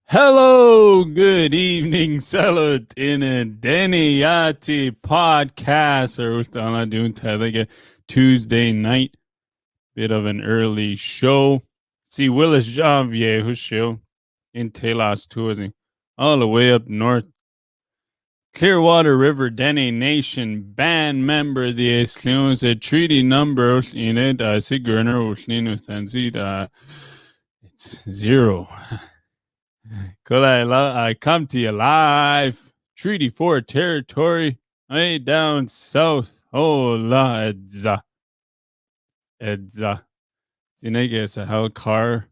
Hello, good evening, salute in a Dene Yati podcast. Or we're doing like Tuesday night, bit of an early show. See Willis Janvier, who's show in Telas Tourism, all the way up north. Clearwater River Dene Nation band member the Eslions a treaty number in it, Sigurner it's 0. I come to you live. Treaty 4 territory. Way down south. Oh, la edza. Edza. Sinege sa hel car.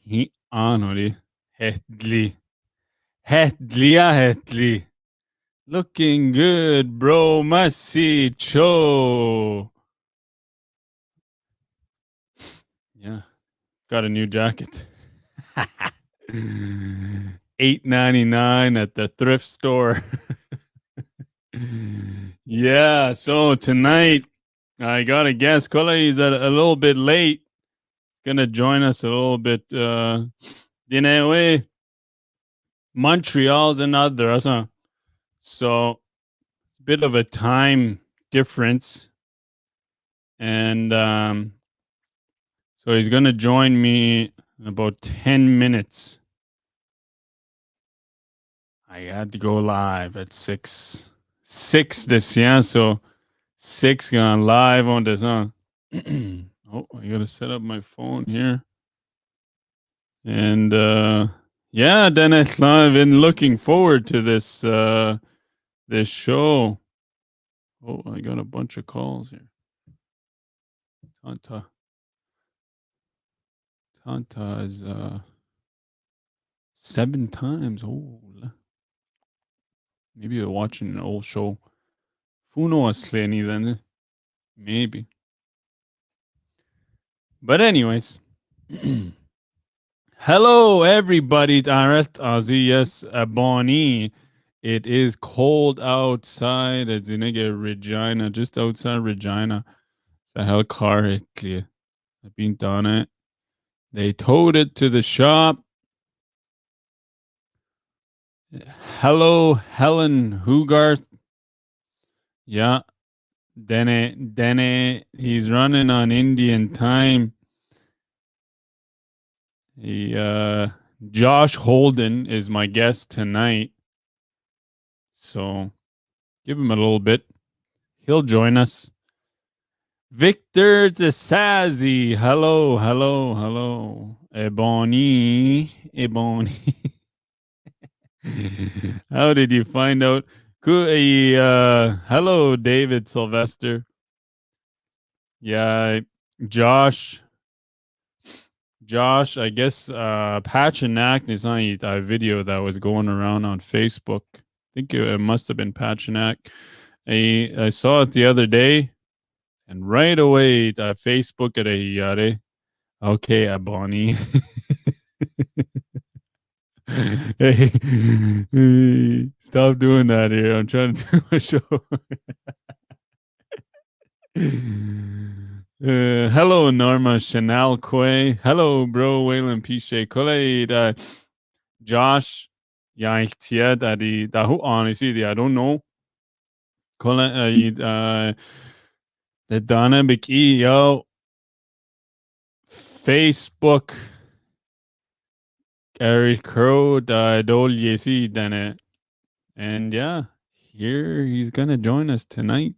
He anori. Hetli. Hetli. Looking good, bro. Masi cho. Yeah. Got a new jacket. $8.99 at the thrift store. Yeah, so tonight I got a guest. Kola is a little bit late. Gonna join us a little bit. Dine Montreal's another, huh? So it's a bit of a time difference. And so he's gonna join me in about 10 minutes. I had to go live at 6 this year, so 6 gone live on this, huh? Oh, I gotta set up my phone here. And yeah, Dennis, I've been looking forward to this this show. Oh, I got a bunch of calls here. Tanta is 7 times. Oh, maybe you're watching an old show. Who knows, Lenny, then? Maybe. But anyways. Hello, everybody. Direct Ozzy, yes, Bonnie. It is cold outside. It's in Regina, just outside Regina. It's a hell car. I've been done it. They towed it to the shop. Hello, Helen Hugarth. Yeah, Dene. He's running on Indian time. Josh Holden is my guest tonight. So give him a little bit. He'll join us. Victor Zasazzi. Hello. Ebony. How did you find out? Hello, David Sylvester. Yeah, Josh, I guess Pachinak is on a video that was going around on Facebook. I think it must have been Pachinak. I saw it the other day, and right away, Facebook at a yare. Okay, Aboni. Hey, stop doing that here. I'm trying to do a show. Hello, Norma Chanel Quay. Hello, bro. Waylon Piche. Kole, Josh. Yeah, that honestly, I don't know. Kole, the Donna McKee, yo. Facebook. Gary Crow, Dol Yesi, Dene. And yeah, here he's gonna join us tonight.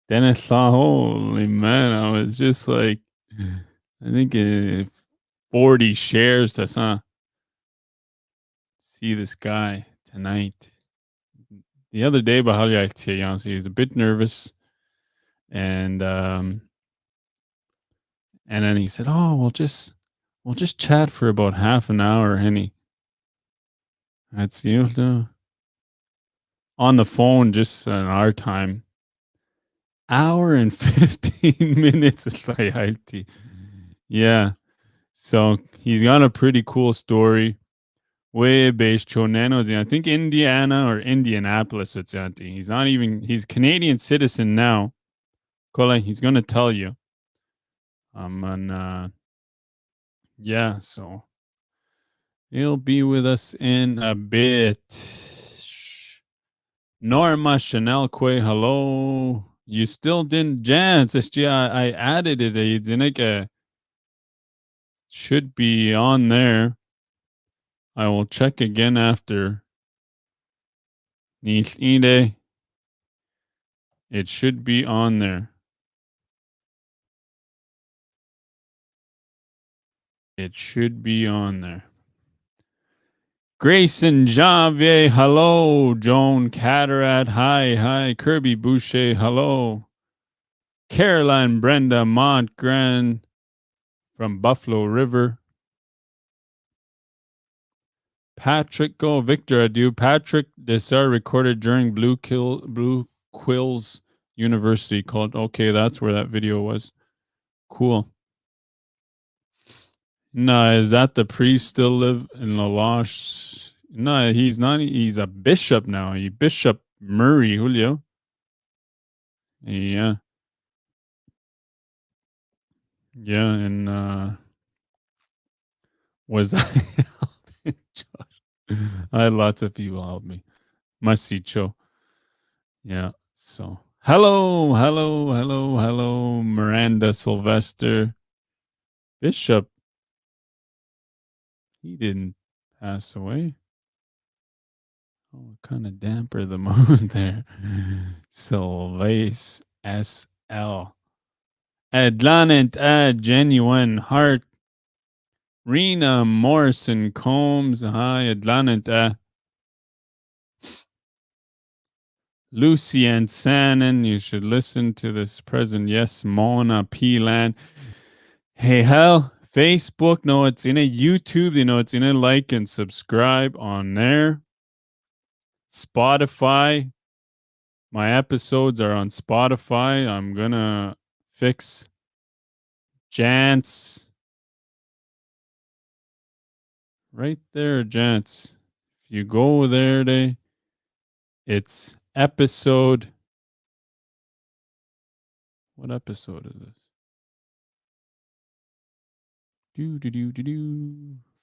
Dennis saw, holy man, I was just like, I think 40 shares to see this guy tonight. The other day, he was a bit nervous, and then he said, "Oh, we'll just chat for about half an hour." And that's on the phone, just in our time. Hour and 15 minutes. Yeah. So he's got a pretty cool story. Way based Chonenos. I think Indiana or Indianapolis. He's Canadian citizen now. Kola, he's gonna tell you. Yeah, so He'll be with us in a bit. Norma Chanel Quay, hello. You still didn't dance. I added it. It should be on there. I will check again after. It should be on there. It should be on there. Grayson Janvier, hello. Joan Cataract, hi. Kirby Boucher, hello. Caroline Brenda Montgren from Buffalo River. Patrick Go Victor Adu. Patrick, this are recorded during Blue Quills University called. Okay, that's where that video was. Cool. No, is that the priest still live in Laloche? No, he's not. He's a bishop now. Bishop Murray, Julio. Yeah. Yeah, and was I helping Josh? I had lots of people help me. Masicho. Yeah. So hello, Miranda Sylvester. Bishop. He didn't pass away. Oh, kind of damper the mood there. Sylvace SL. Atlantic Genuine Heart. Rena Morrison Combs. Hi, Atlantic. Lucien Sannon. You should listen to this present. Yes, Mona Pelan. Hey, hell. Facebook. No, it's in a YouTube. It's in a like and subscribe on there. Spotify. My episodes are on Spotify. I'm going to fix Jance. Right there, Jance. If you go there, it's episode. What episode is this?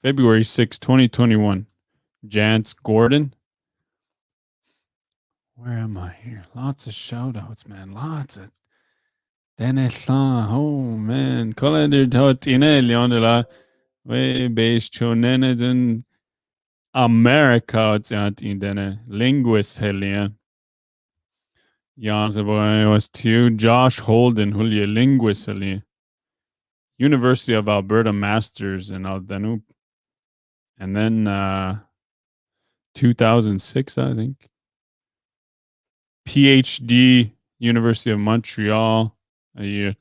February 6, 2021. Jance Gordon. Where am I here? Lots of shout outs, man. Lots of Denesuline. Oh, man. Color Tine Leon way based Chonenes in America. It's in Dene. Linguist, Helian. Ja, så was to Josh Holden, Julia Linguist, Helian. University of Alberta Masters in Aldanup. And then 2006, I think. PhD, University of Montreal. Dylan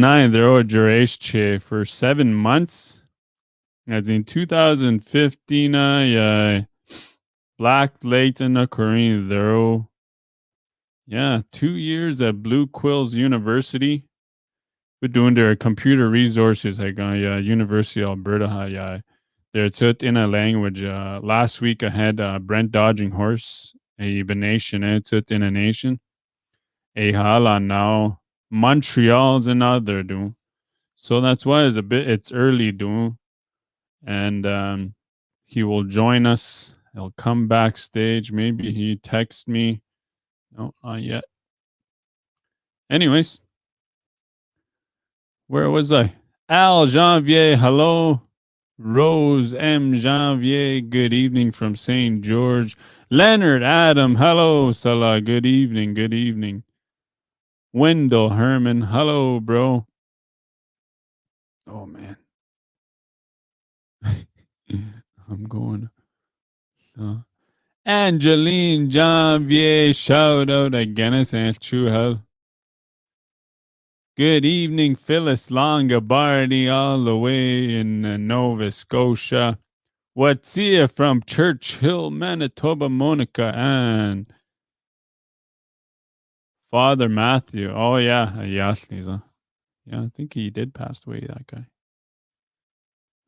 Naidro for 7 months. As in 2015, Black Leighton Korean though. Yeah, 2 years at Blue Quills University. We're doing their computer resources like University of Alberta. They're taught in a language. Last week I had Brent Dodging Horse, a nation, taught in a nation. A hala now. Montreal's another do. So that's why it's early do. And he will join us. He'll come backstage. Maybe he texts me. No, not yet. Anyways, where was I? Al Janvier, hello. Rose M. Janvier, good evening from St. George. Leonard Adam, hello. Salah, good evening. Wendell Herman, hello, bro. Oh, man. I'm going. Angeline Janvier, shout out again. I say true hell. Good evening, Phyllis Longabardi, all the way in Nova Scotia. What's here from Churchill, Manitoba, Monica, and Father Matthew. Oh, yeah. Yes, Lisa. Yeah, I think he did pass away, that guy.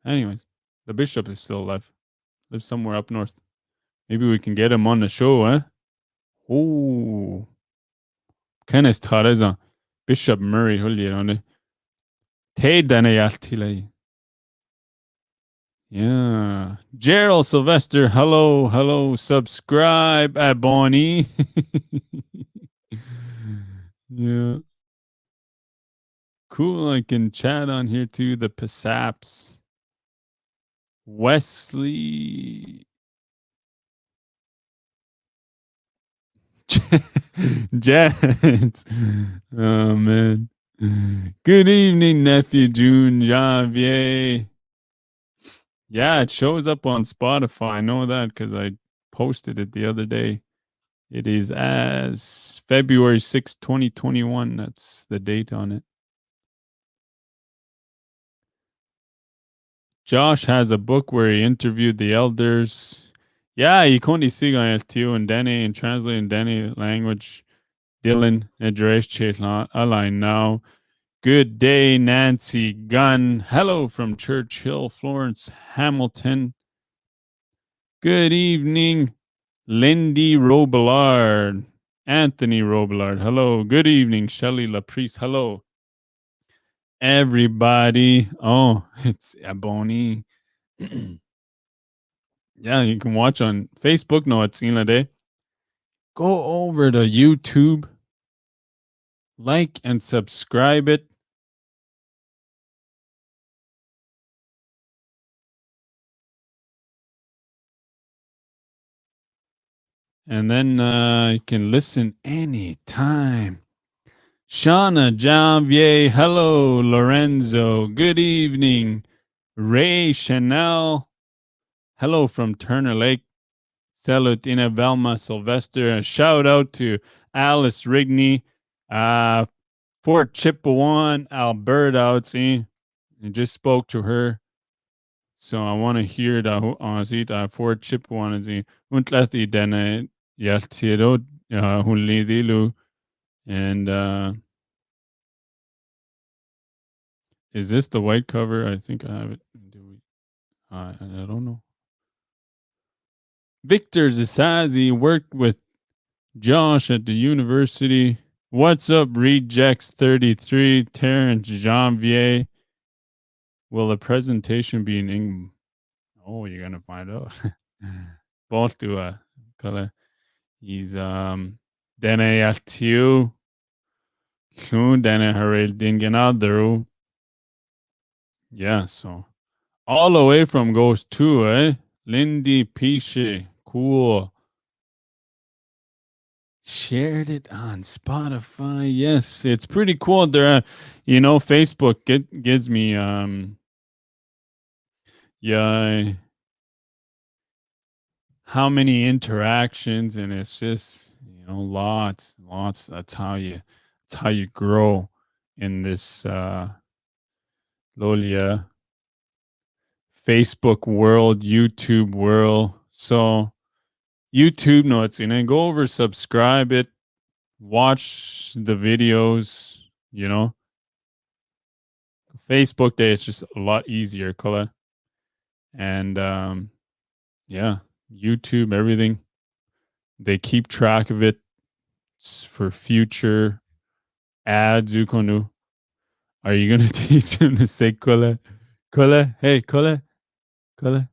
Anyways, the bishop is still alive. Lives somewhere up north. Maybe we can get him on the show, eh? Oh. Kenneth Tareza. Bishop Murray, Hulye, Te Dene Yati. Yeah. Gerald Sylvester, hello, hello, subscribe, Bonnie. Yeah. Cool. I can chat on here too. The Pasaps. Wesley. Jets. Oh, man. Good evening, nephew June Janvier. Yeah, it shows up on Spotify. I know that because I posted it the other day. It is as February 6th, 2021. That's the date on it. Josh has a book where he interviewed the elders. Yeah, you couldn't see LTO and Dene and translating Dene language. Dylan and align now. Good day, Nancy Gunn. Hello from Churchill, Florence Hamilton. Good evening, Lindy Robillard. Anthony Robillard. Hello. Good evening, Shelley Laprice. Hello. Everybody. Oh, it's Aboni. Yeah, you can watch on Facebook. No, it's seen a day. Go over to YouTube, like and subscribe it. And then you can listen anytime. Shauna Janvier, hello, Lorenzo. Good evening. Ray Chanel, hello from Turner Lake. Salutina Velma Sylvester. A shout out to Alice Rigney, Fort Chippewan, Alberta. See, I just spoke to her. So I want to hear the Fort Chippewan. Untlathi Dene Yati Hunlidilu. And is this the white cover? I think I have it. I don't know. Victor Zasazi worked with Josh at the university. What's up, Rejects 33, Terrence Janvier? Will the presentation be in English? Oh, you're gonna find out. Both do a color. He's Dene Yati. Soon Dene Harel Dinganadaru. Yeah, so all the way from Ghost 2, eh? Lindy Piche. Cool. Shared it on Spotify. Yes, it's pretty cool. There, Facebook gives me yeah, how many interactions, and it's just lots. That's how you grow in this Lolia Facebook world, YouTube world. So YouTube notes, go over, subscribe it, watch the videos, you know. Facebook day, it's just a lot easier, color. And yeah, YouTube, everything. They keep track of it for future ads. Ukonu. Are you gonna teach him to say Kole? Kole? Hey, Kole? Kole?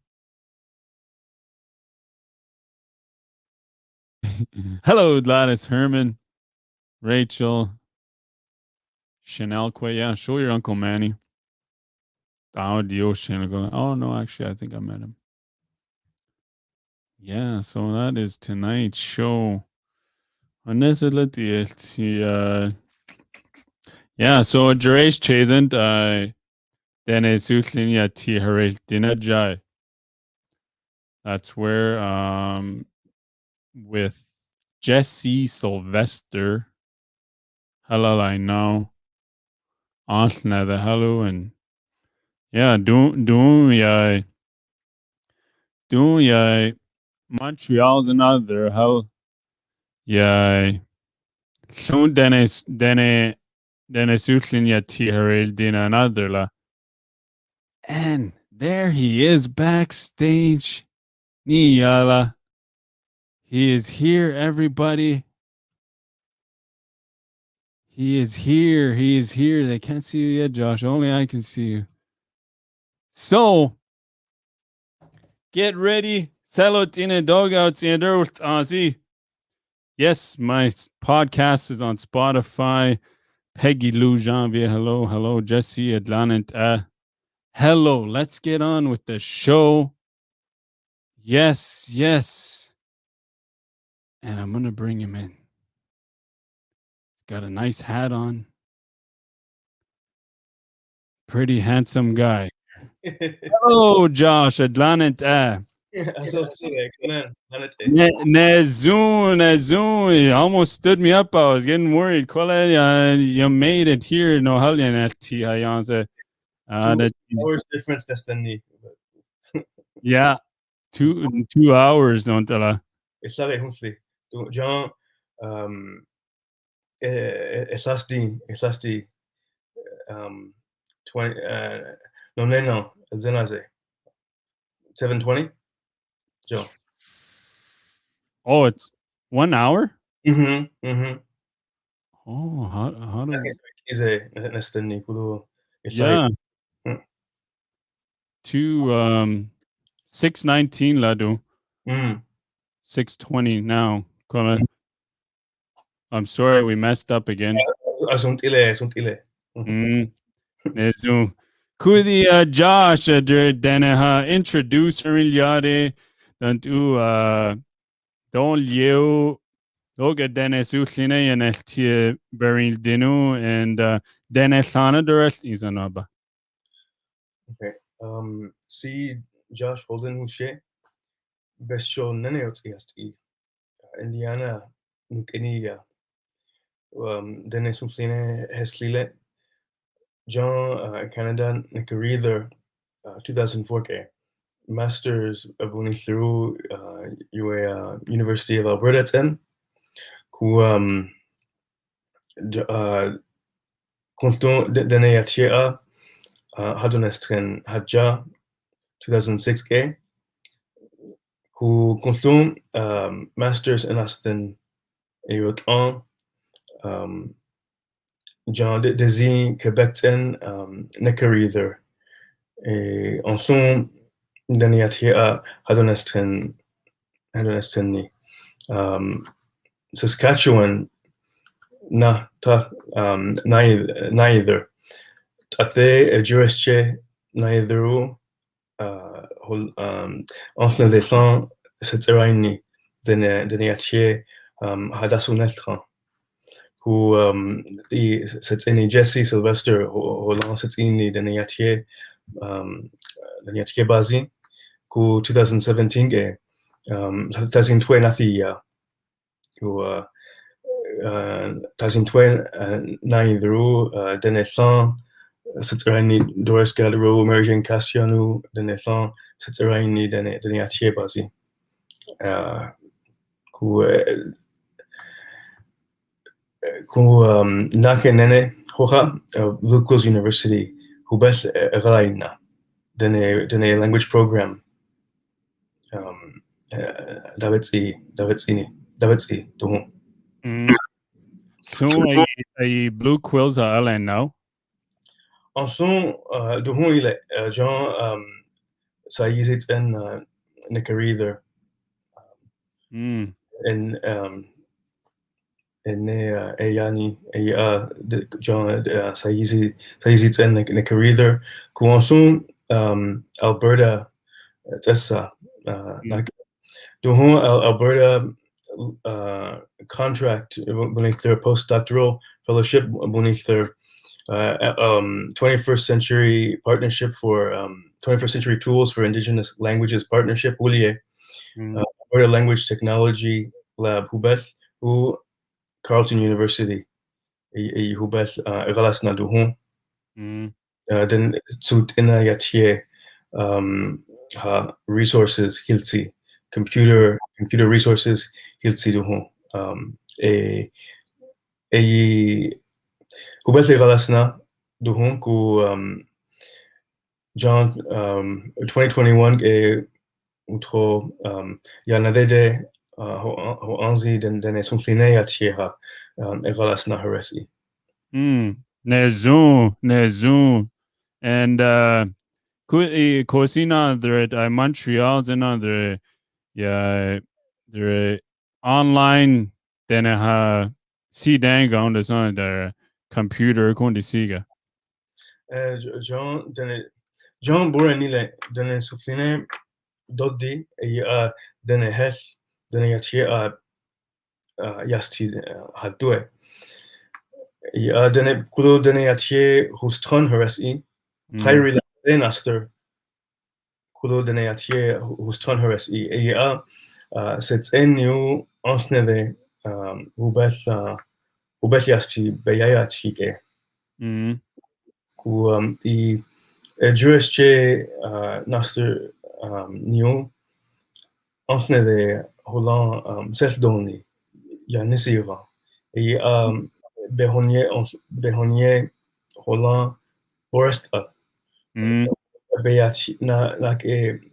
Hello, Gladys Herman, Rachel, Chanel Quay. Yeah, show your Uncle Manny. Oh, no, actually, I think I met him. Yeah, so that is tonight's show. Yeah, so Jaresh Chasant, Denesuline Yati Harel Dinajai. That's where with Jesse Sylvester. Hello, I know. Antna the hello and yeah, do ya Montreal's another hell. Yeah. Soon Denesuline Yati Harel Dina another la. And there he is backstage. Niyala. He is here, everybody. He is here. He is here. They can't see you yet, Josh. Only I can see you. So, Get ready. Salot in a dogouts and earth, Ozzy. Yes, my podcast is on Spotify. Peggy Lou Janvier, hello, hello. Jesse Adlanant, hello. Let's get on with the show. Yes, yes. And I'm going to bring him in. He's got a nice hat on. Pretty handsome guy. Hello, Josh Adlanant. Nezun. He almost stood me up. I was getting worried. You made it here. No, hours difference than me. yeah, 2 hours. Don't tell. It's like hopefully. John, it's last 20. No, Zenaze 7:20. John. Oh, it's 1 hour. Mm-hmm. Oh, how do? Is a less than equal. Yeah. 6:19 ladu. 6:20 now. I'm sorry we messed up again. Asuntile. Nezu. Kudi Josh Deneha introduce Yati. Don't don't you Doga Denesuline and Elti Beril Dinu and Denesana the rest is another. Okay. See Josh Holden Hushe. Besho Neneotski Indiana Nukenia. Denesuline Heslile. John Canada Nikarither 2004 Masters Abuni through University of Alberta ten who Konton Dene Yati Hadonestren Hadja 2006 who Konton Masters in Aston Erotan John Desi Quebec ten Nekarither Enson Dene Yati Hadonestren Saskatchewan neither. Ate Jurische neither entre les temps cette réunie Dene Yati Hadasuneltran who cette année Jesse Sylvester Holland cette année Dene Yati Basi who 2017 Tazin Twain Athia who Tazin Twain neither Denesuline Language Doris Galero Emerging Cassianu Denesuline Language Dene Yati Basi who Nake Nene Hoja Lucas University who best Galaina Dene language program Davidsi Duhum. So a blue quills are Ellen now. Enson Duhum il Jean ça y est en Nikarither en Ayani John ça y est en Nikarither Kuanson Alberta Tessa Duhum Alberta contract beneath their postdoctoral fellowship beneath their 21st century partnership for 21st century tools for indigenous languages partnership Willier Alberta Language Technology Lab Hubeth who Carleton University Hubeth Egalasna Duhum then Tsut Ina Yatie resources Hiltsi computer resources Hiltsi Duhum Hubeth Egalasna Duhum ku John 2021 utro Yanadede ho anzi Denesuline Yatie Egalasna Heresi. Nezun. And Cosina there Montreal zena there yeah there online dene ha si dang on the son der computer kundi siga. John Boranile Denesuline Dodi Denehesh Deneyati Yasti Hadue. Dene Kulo Deneyati Hustron Heresi, Kairi Denaster Kulo Deneyati Hustron Heresi, Sets Enu Ansneve Hubeth Yasti Beyayachike. Ku the Jurische Naster New Ansneve Holland Selfdoni Yanisiva. Et Behonier Holland Forest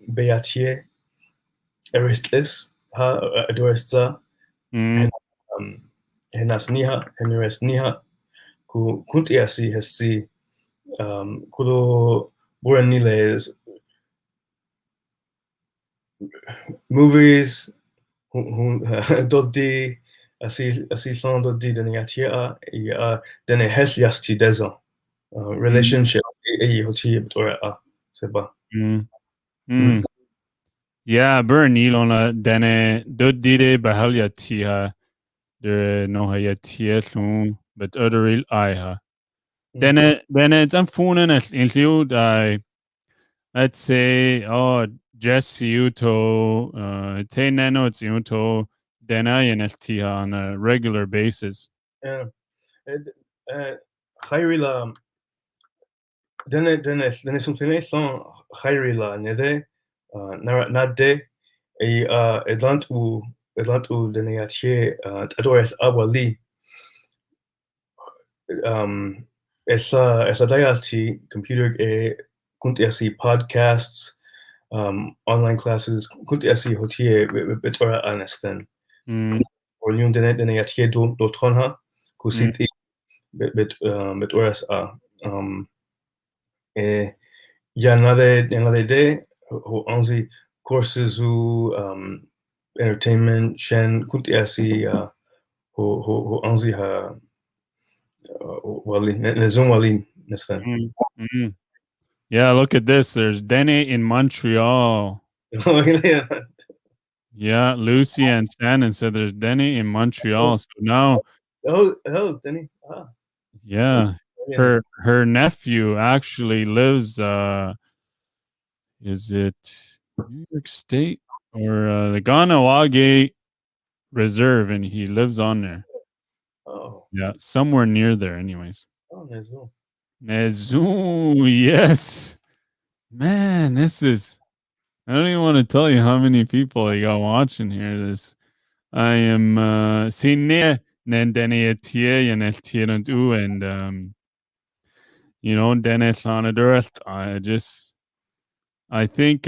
Beatier Eristless ha Adoresta Henas Niha Hemires Niha Kuntiasi Hesi Kulo Boraniles movies Dodi Asi son Dodi Deneyatia Dene Hes Yasti Dezo relationship Hoti Tora Seba. Yeah, Bernil on a dene dodide bahalya tia de no haya tia soon, but otheril iha. Then it's unfonen include let's say Jesse Uto te nanots Uto dena tia on a regular basis. Yeah. Hairila Dene something son Hairila Nede Nade Edlantu Deneyache Adores Awali esa dayati computer kuntiasi podcasts online classes kuntiasi hotie betora anesten or nyun Deneyache do tronha kusiti betoras yanade de ho anzi courses u entertainment shen kuntiasi ho anzi ha wali nezum wali nestan. Yeah, look at this. There's Dene in Montreal. Yeah, Lucy and Shannon said there's Dene in Montreal. So now, Dene. yeah, her nephew actually lives. Is it New York State or the Ganawage Reserve, and he lives on there. Oh. Yeah, somewhere near there. Anyways. Oh, Nezu. Nezu, yes. Man, this is. I don't even want to tell you how many people I got watching here. I am seeing Nendene Tie and Eltirandu and Denesuline Language. I think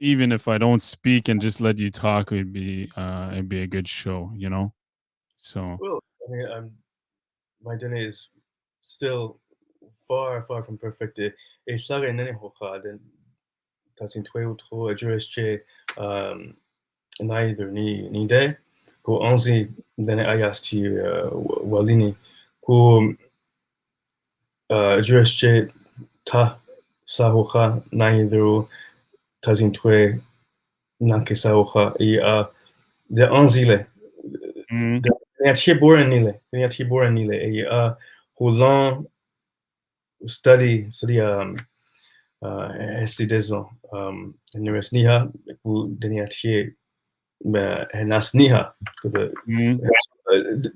even if I don't speak and just let you talk, it'd be a good show, So well, I mean, my Dene is still far from perfect. Sage nene hocha den tasin twe utro jurische neither ni de ko anzi Dene ayasti walini ko jurische ta sa hocha neither tasin twe nanke sa hocha de anzile Deneyatie Boranile Holland study Hesidezo Neres Niha Deneyatie Henas Niha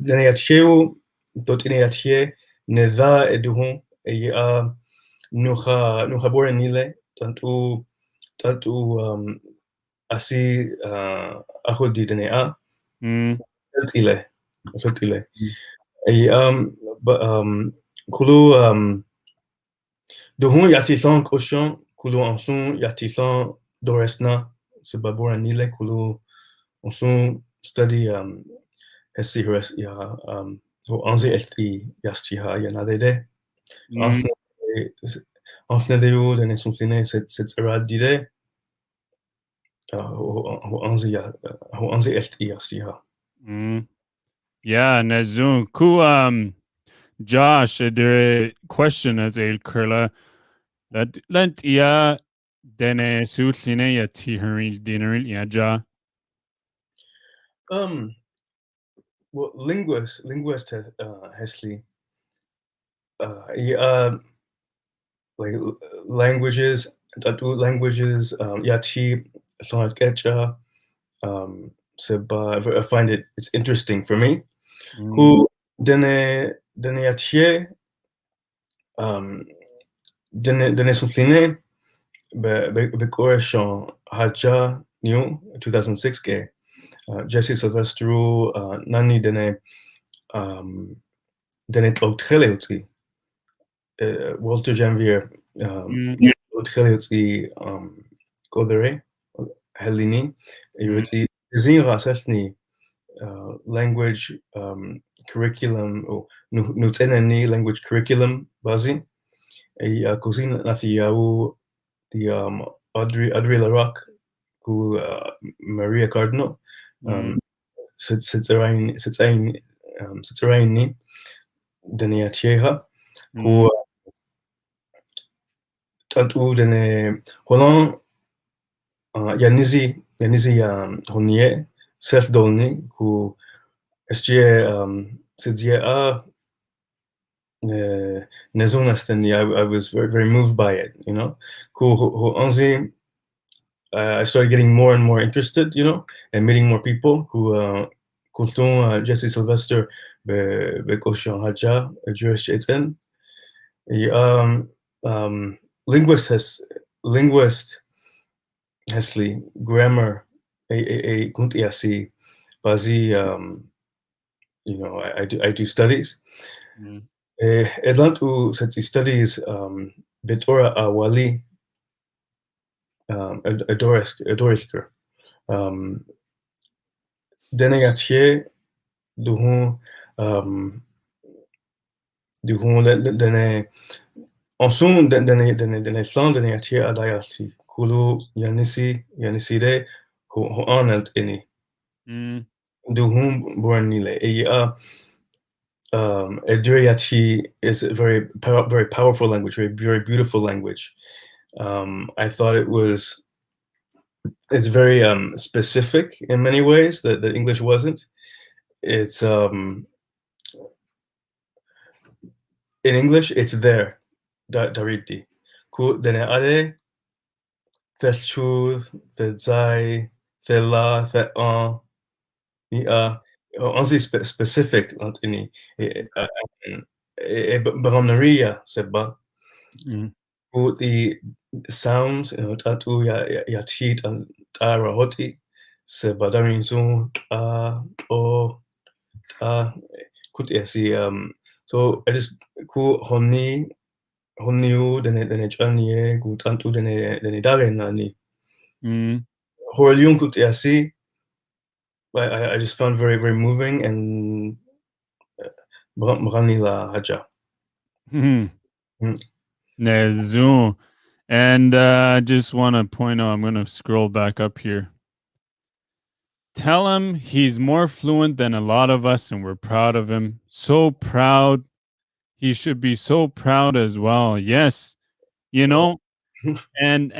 Deneyatie Deneyatie Neza Eduhun Nuha Boranile Tantu Asi Ahodi Denea Ile Kulu Dohun Yatisan Ocean Kulu Ansun Yatisan Doresna Sebabora Nile Kulu Ansun study Hesi Hores ya Ho Anzi Esti Yastiha Yanadede Anthledeo Denesuline sits eradide. Ho anzi FTSDH. Yeah, Nezun. Ku Josh, there question as a curla. Lent ia Denesuline Yati dinner ja. Well, linguist Hesley. Like languages, Yati, Sonatkecha, Seba. I find it's interesting for me. Who Dene Yati, Denesuline, Bekoreshan Haja New 2006 ke. Jesse Silvestro, Nani Dene Tlotcheleutzki, Walter Janvier, Tlotcheleutzki, Godere, Helini, Yuti, Zira Sesni, language curriculum, or Nuteneni language curriculum, Bazi, a cousin Nathiau, the Audrey Larocque, who Maria Cardinal, Sitzeraini, Dene Yati, who Tatu Dene Holland, Yanizi Honnier, Seth Dolny, who SGA Sidzia Nezunastani, I was very, very moved by it, you know. Who Anzi, I started getting more and more interested, you know, and meeting more people who Coulton, Jesse Sylvester, Bekoshan Haja, Jewish Etzen. Linguist Hesley, grammar, a Kuntiasi, Bazi, you know, I do studies. Edlantu Seti studies Bitora Awali, Adorisker. Dene Yati, Duhun, Dene, ensuite, Dene Slan, Dene Yati Adayati, Kulu, Yaniside, who honored any. Duhun Bornile. Eduriachi is a very powerful language, very beautiful language. I thought it's very specific in many ways that English wasn't. It's in English, it's there, Dariti. Dene ade, Thelchuth, Thedzai, Thela, Thean, honestly specific, not any. Browneria, Seba. Who the sounds, you know, Tatu Yachit and Tara Hoti, Seba Darinzun, could see, so I just Honni, Dene Chanie, good Antu Dene Dare Nani. Horlium could see. I just found very, very moving and Branila Haja. Nezun. And I just want to point out, I'm going to scroll back up here. Tell him he's more fluent than a lot of us and we're proud of him. So proud. He should be so proud as well. Yes. You know, and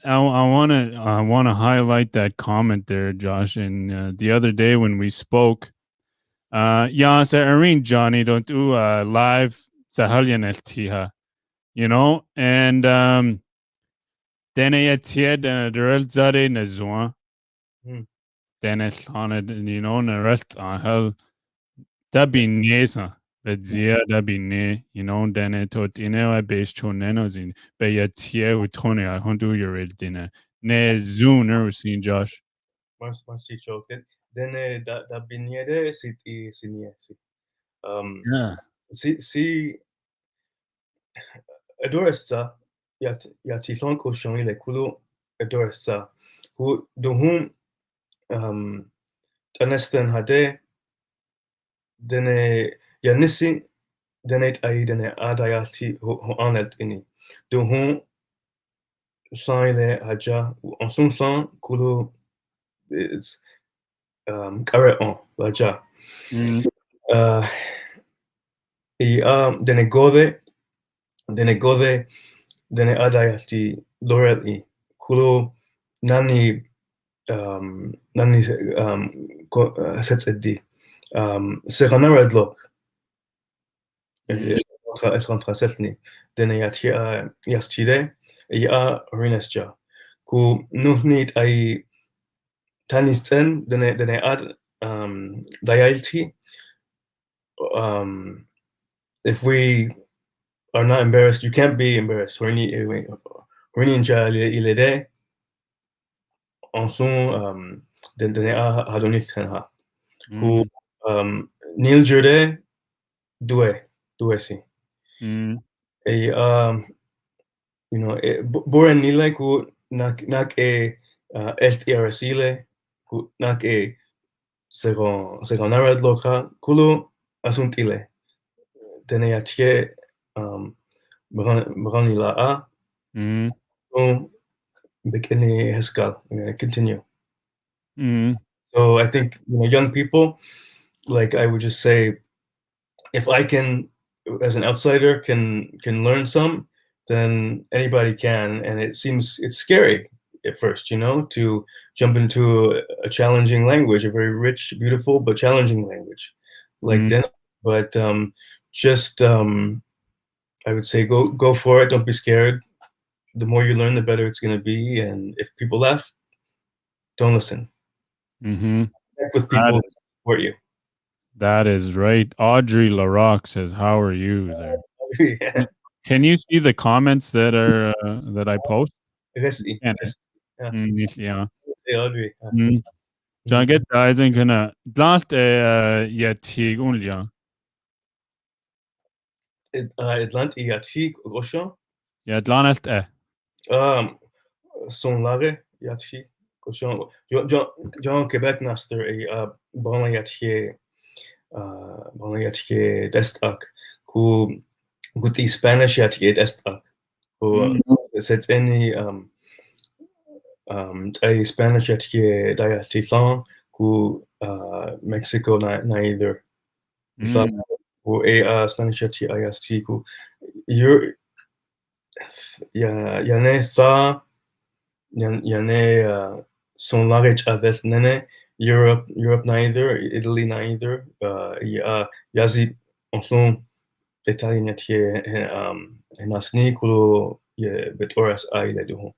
I want to highlight that comment there, Josh. And the other day when we spoke, yeah, sa Irene Johnny don't do live sa halyan eltiha, you know, and Dene Yati Derel Zade Nezua Denesuline, you know, Nerelt Ahel Dabi Nesa. Bedzia dabi ne, you know, Dene Totine base chonenozin, Beyatie Utone, I hunt do your dinner. Ne Zooner seen Josh. Mas joke. Then da biniere siti siniesi. Yeah. Si adoressa yati sonko shoni le kulu adoressa who dohum tanesten hade dene yanisi Dene ai dene adayati ho anet ini. Do hon sign le haja en son sang kulo is kare on haja. I dene gode dene adayati lorel kulo nani nani sets eddi serana redlock escontra setni dene yati yastide rinesja ku nuhnit ai tanisten dene ad dayalti if we are not embarrassed, you can't be embarrassed. Il est there en son dene hadonit ha ku nil jurde due si e you know boren nile ku nak est irasile ku nak segon arad loka kulu asuntile dene yatie Branila A. Bikini Heskal. I'm going to continue. So I think young people, like I would just say, if I can, as an outsider, can learn some, then anybody can. And it's scary at first, to jump into a challenging language, a very rich, beautiful, but challenging language, like Dene. But just I would say go for it. Don't be scared. The more you learn, the better it's going to be. And if people laugh, don't listen. Connect with people who support you. That is right. Audrey LaRock says, "How are you there?" Yeah. Can you see the comments that are that I post? Resi. Yeah. Audrey. John get eisen kana dlant Yati unlia. Atlant Yati Goshan. Ja, dlant Son lare Yati Goshan. John Quebec Naster Bon Yati Destak who guti Spanish Yati Destak who sets any a Spanish Yati Dayati Thong who Mexico neither. Who a Spanish Yati IST who you're Yane Tha Yane son large avec Nene Europe neither Italy neither Yazi en son Italien Yati Nasni kulo Betoras ai le duhon.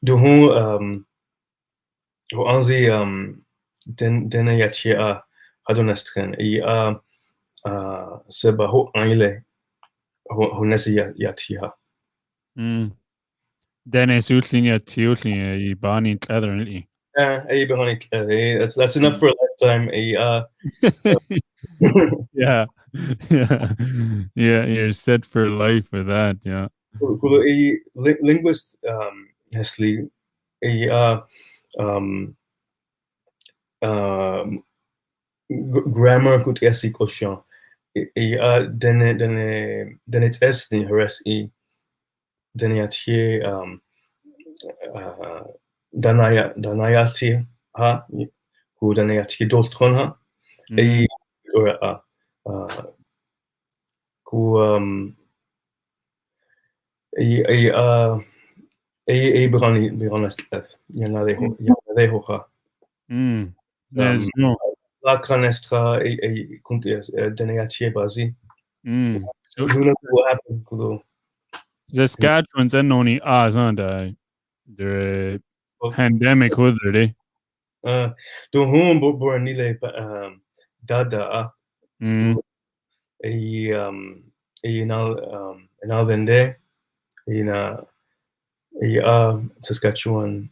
Duhon anzi Dene Yati hadonestren seba ho aile honesi Yatiha. Denesuline Yati I bani tleatherly. That's enough for a lifetime. Yeah. Yeah, you're set for life for that, yeah. A linguist Nestle grammar gut esi koshon. Den it's esni heres den yatie danayati ha who den yatie doltron ha or who begonest yanade hoja. There's no. La canestra kunt den yatie bazi. So Who knows what happened? Kudo. Saskatchewan's en only on the pandemic hudre. Do hon bor nile dada enal vende Saskatchewan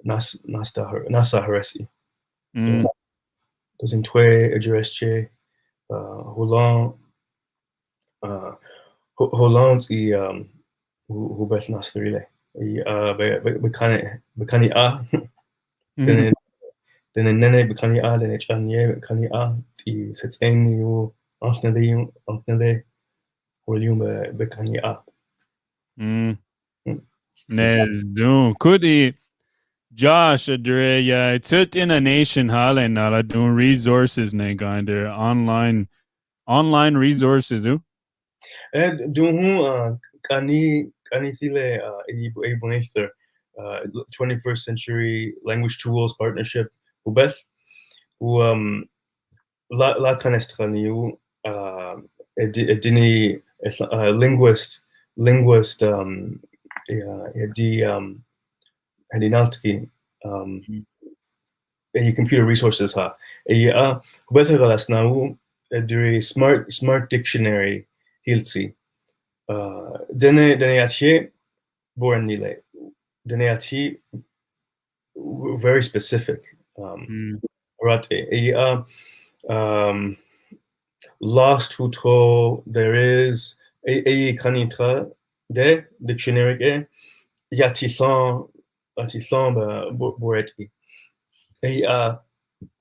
nasa haresi. Doesn't twe addressche Holland who bet nasrile bekani a Dene nene bekani a, dene chanye bekani a, ti setseni u, antnede, William bekani a. Mm. Nezdun. Kudi Josh Adre tut in a nation hale nala doing resources ne gander online resources. Dunhu kani thile ebunether 21st century language tools partnership ubeth u la canestraniu edini linguist edi hadinaltki computer resources ha ubeth galas nau edri smart dictionary hilsi Dene Yati born Nile. Dene Yati very specific. Rate. Lost Hutro, there is a kanitra de dictionary Yatisan Boreti.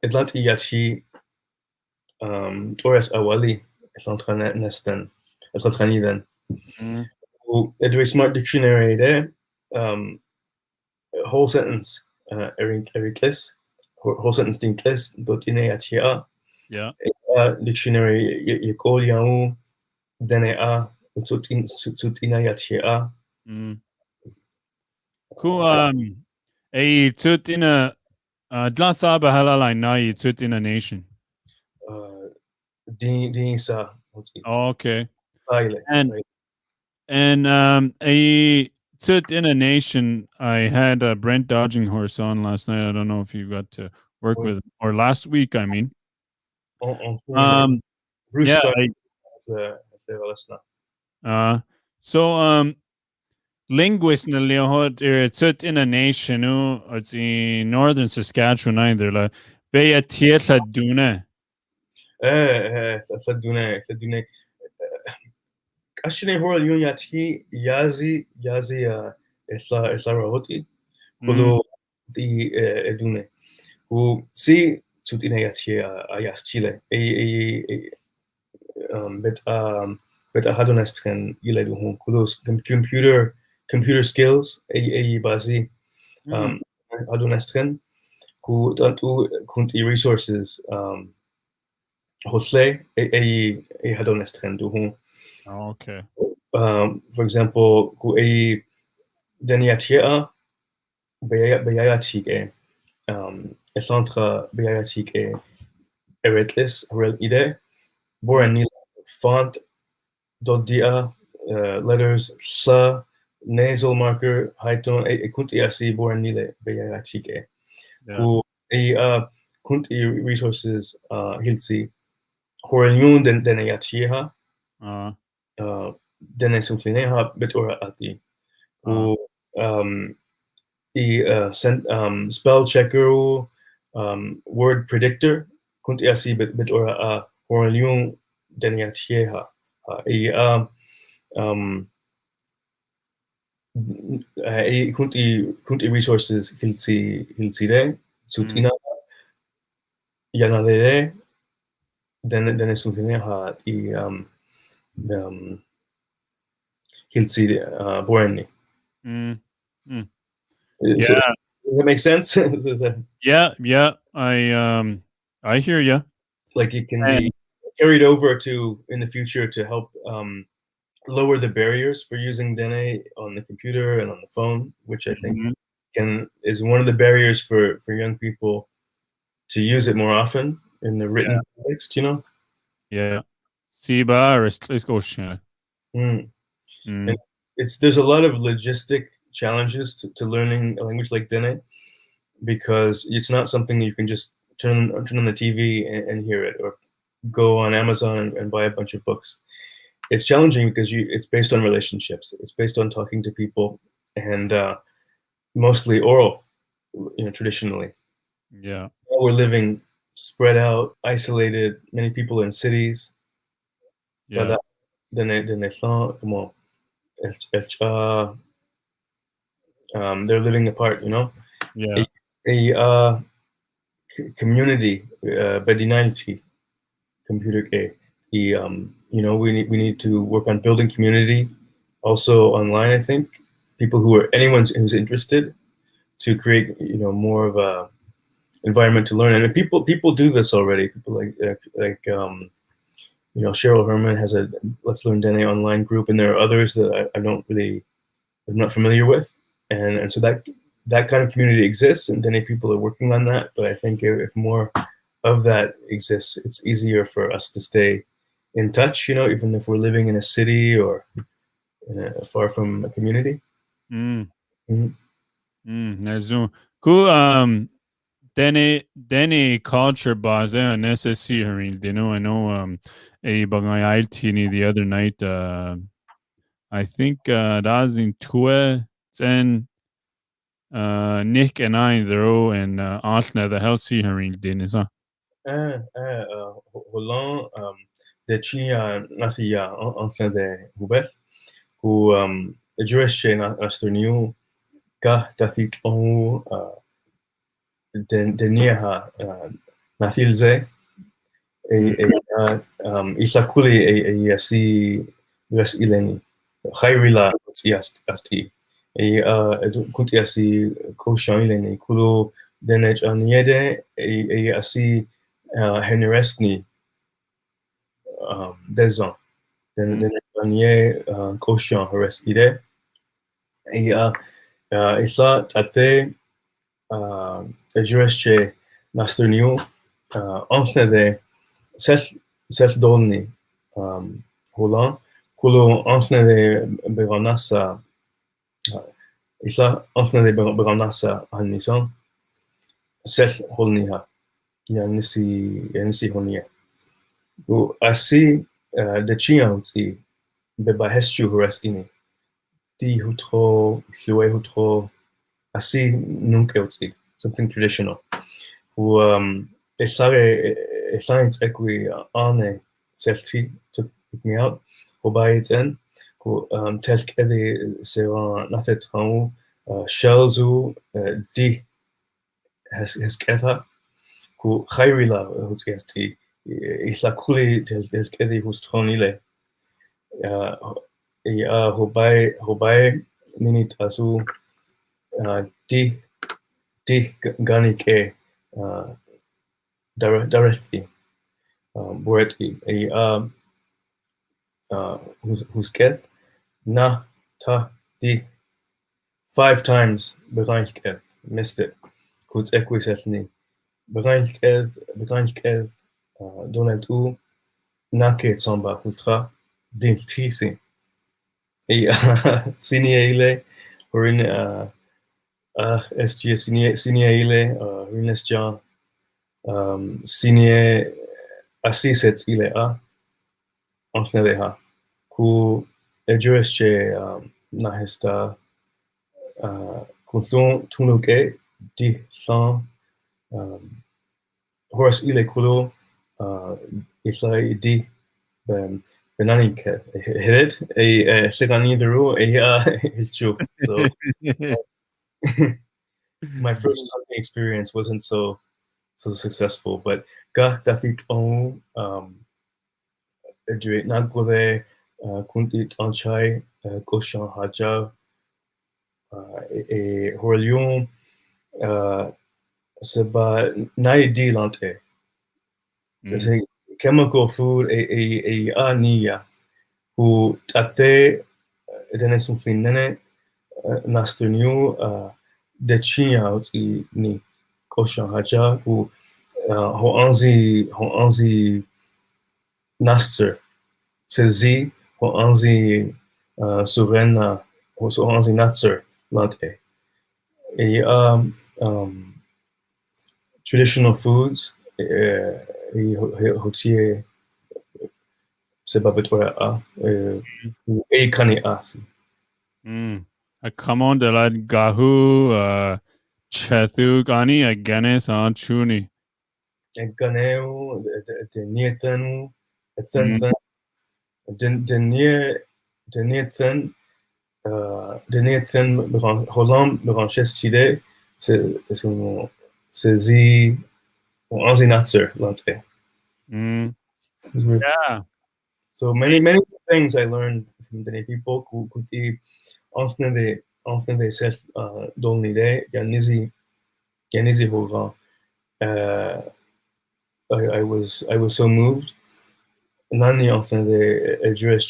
Atlanti Yati Torres Awali Atlantrani then. Edry smart dictionary there. Whole sentence erikles, whole sentence dinkles dotine atia. Yeah. Dictionary yekol yau dene a tutina yatia. Cool. A tut in a Dlathaba halalai na tut in a nation. Din sa. Oh, okay. And a tut in a nation. I had a Brent Dodging Horse on last night. I don't know if you got to work with him, or last week. I mean, Bruce yeah. So Linguist na lehot tut in a nation. It's in northern Saskatchewan either. La beya tieta dune. Thadune. Ashine Horal Yunyati Yazi Esla Rahoti. Kolo the Edune. Who see Tutine Yati Ayas Chile. Bet Hadonestren Yiledu Hon. Kulos computer skills. Bazi Hadonestren. Ku Tantu Kunti resources. Hosle Hadonestren du Hon. Okay. For example, ku Dene Yati Beyayatik Elantra Beyayatik Eretlis Rel Ide Boranil font Dodia letters Sla nasal marker Haiton Kunti Asi Boranile Beyayatik ku Kunti resources Hilsi Horanyun Dene Yatiha Denesuline Bitora Ati ku spell checker word predictor kunti asi bit ora horalium deniatieha kunti resources hilside sutina yanadere denesulineha hilside borni. Yeah. Does that make sense? Yeah. I hear you. Like it can be carried over to in the future to help lower the barriers for using Dene on the computer and on the phone, which I think is one of the barriers for young people to use it more often in the written context, Yeah. Siba let's go. And there's a lot of logistic challenges to learning a language like Dene because it's not something you can just turn on the TV and hear it or go on Amazon and buy a bunch of books. It's challenging because it's based on relationships. It's based on talking to people and mostly oral, traditionally. Yeah. Now we're living spread out, isolated, many people in cities. Yeah. They're living apart, Yeah. community بدينالity computer A. We need to work on building community also online. I think anyone who's interested to create more of a environment to learn. And people do this already. People like Cheryl Herman has a Let's Learn Dene online group, and there are others that I'm not familiar with, and so that kind of community exists, and Dene people are working on that. But I think if more of that exists, it's easier for us to stay in touch. Even if we're living in a city or far from a community. Nazu. Cool. Dene culture base necessary. I know a bagay IT the other night. I think that was in Tue and Nick and I though and Ashna the healthy herring din is Holland de Chia nathia en de Hubert who Jewish Astronew ga Dathit on Deniha Nathilze Isakuli a si Res Ileni Hairila Asti Kutiasi Koshan Ileni Kulu Denej Aniede a si Henresni Dezon Denej Anie Koshan Heres Ide Isla Tate Jewish Nasterniu Ansne de Seth Dolny Holland Kulo Ansne de Beranasa Isla Ansne de Beranasa Hanison Seth Holniha Yanisi Honia Go Asi de Chianti Beba Hestu Hores Ini Di Hutro Flue Hutro Asi Nunkelti something traditional who science equi ane selti took me out who by it in who telk edi sera nafet hau shelzu di has ketha who khairila who's gesti isla kuli telk edi who's tronile who by ninit asu di ganike directly Boreti who's get na ta di 5 times bereichkev missed it kurz equisetni bereichkev Donald U nake samba ultra din tisi sinieile or in SG sinieile Rinnesja sinie assisets ile a ansnedeha ku Jewish nahesta kuthon tunuke di san Horace ile kulo isla di benanike hit a siganitheru ilchu so my first hunting experience wasn't so successful, but ga dathit on duet nagwave kuntit anchai koshan haja e horlion seba naidi lante chemical food a ania who tate Denesuline nene nasterniu de chia ni koshan haja who ho anzi naster sezi ho anzi surena ho anzi natser lante traditional foods hotie sebabetora a kani asi a common de la gahu chethu gani again san chuni ganeu de nietanu Denethan Holland Branches Chile c'est zi Anzi Natser Lante. Yeah. So many things I learned from Dene people. Kuti often they said Dolni de Yanizi Hogan. I was so moved. Nani often the address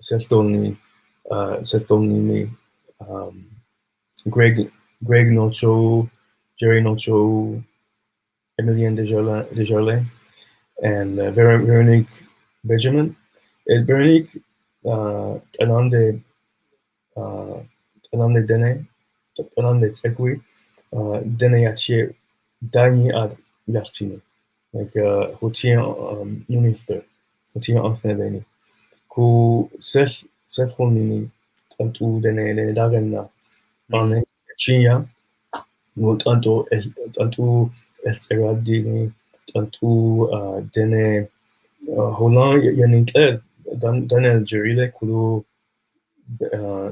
Seltoni me Greg Nocho, Jerry Nocho, Emilien Desjardins, and Veronique Benjamin. Veronique Anande Dene Tsekwi Dene Yati Dani Ad Yastine. Like Houtien Unither, Houtien Anthony. Ku Seth Honini Tantu Dene Dagenna Ane Chinya. Tantu Eltseradini, Tantu Dene Holland Yaninke Daniel Jerile Kulu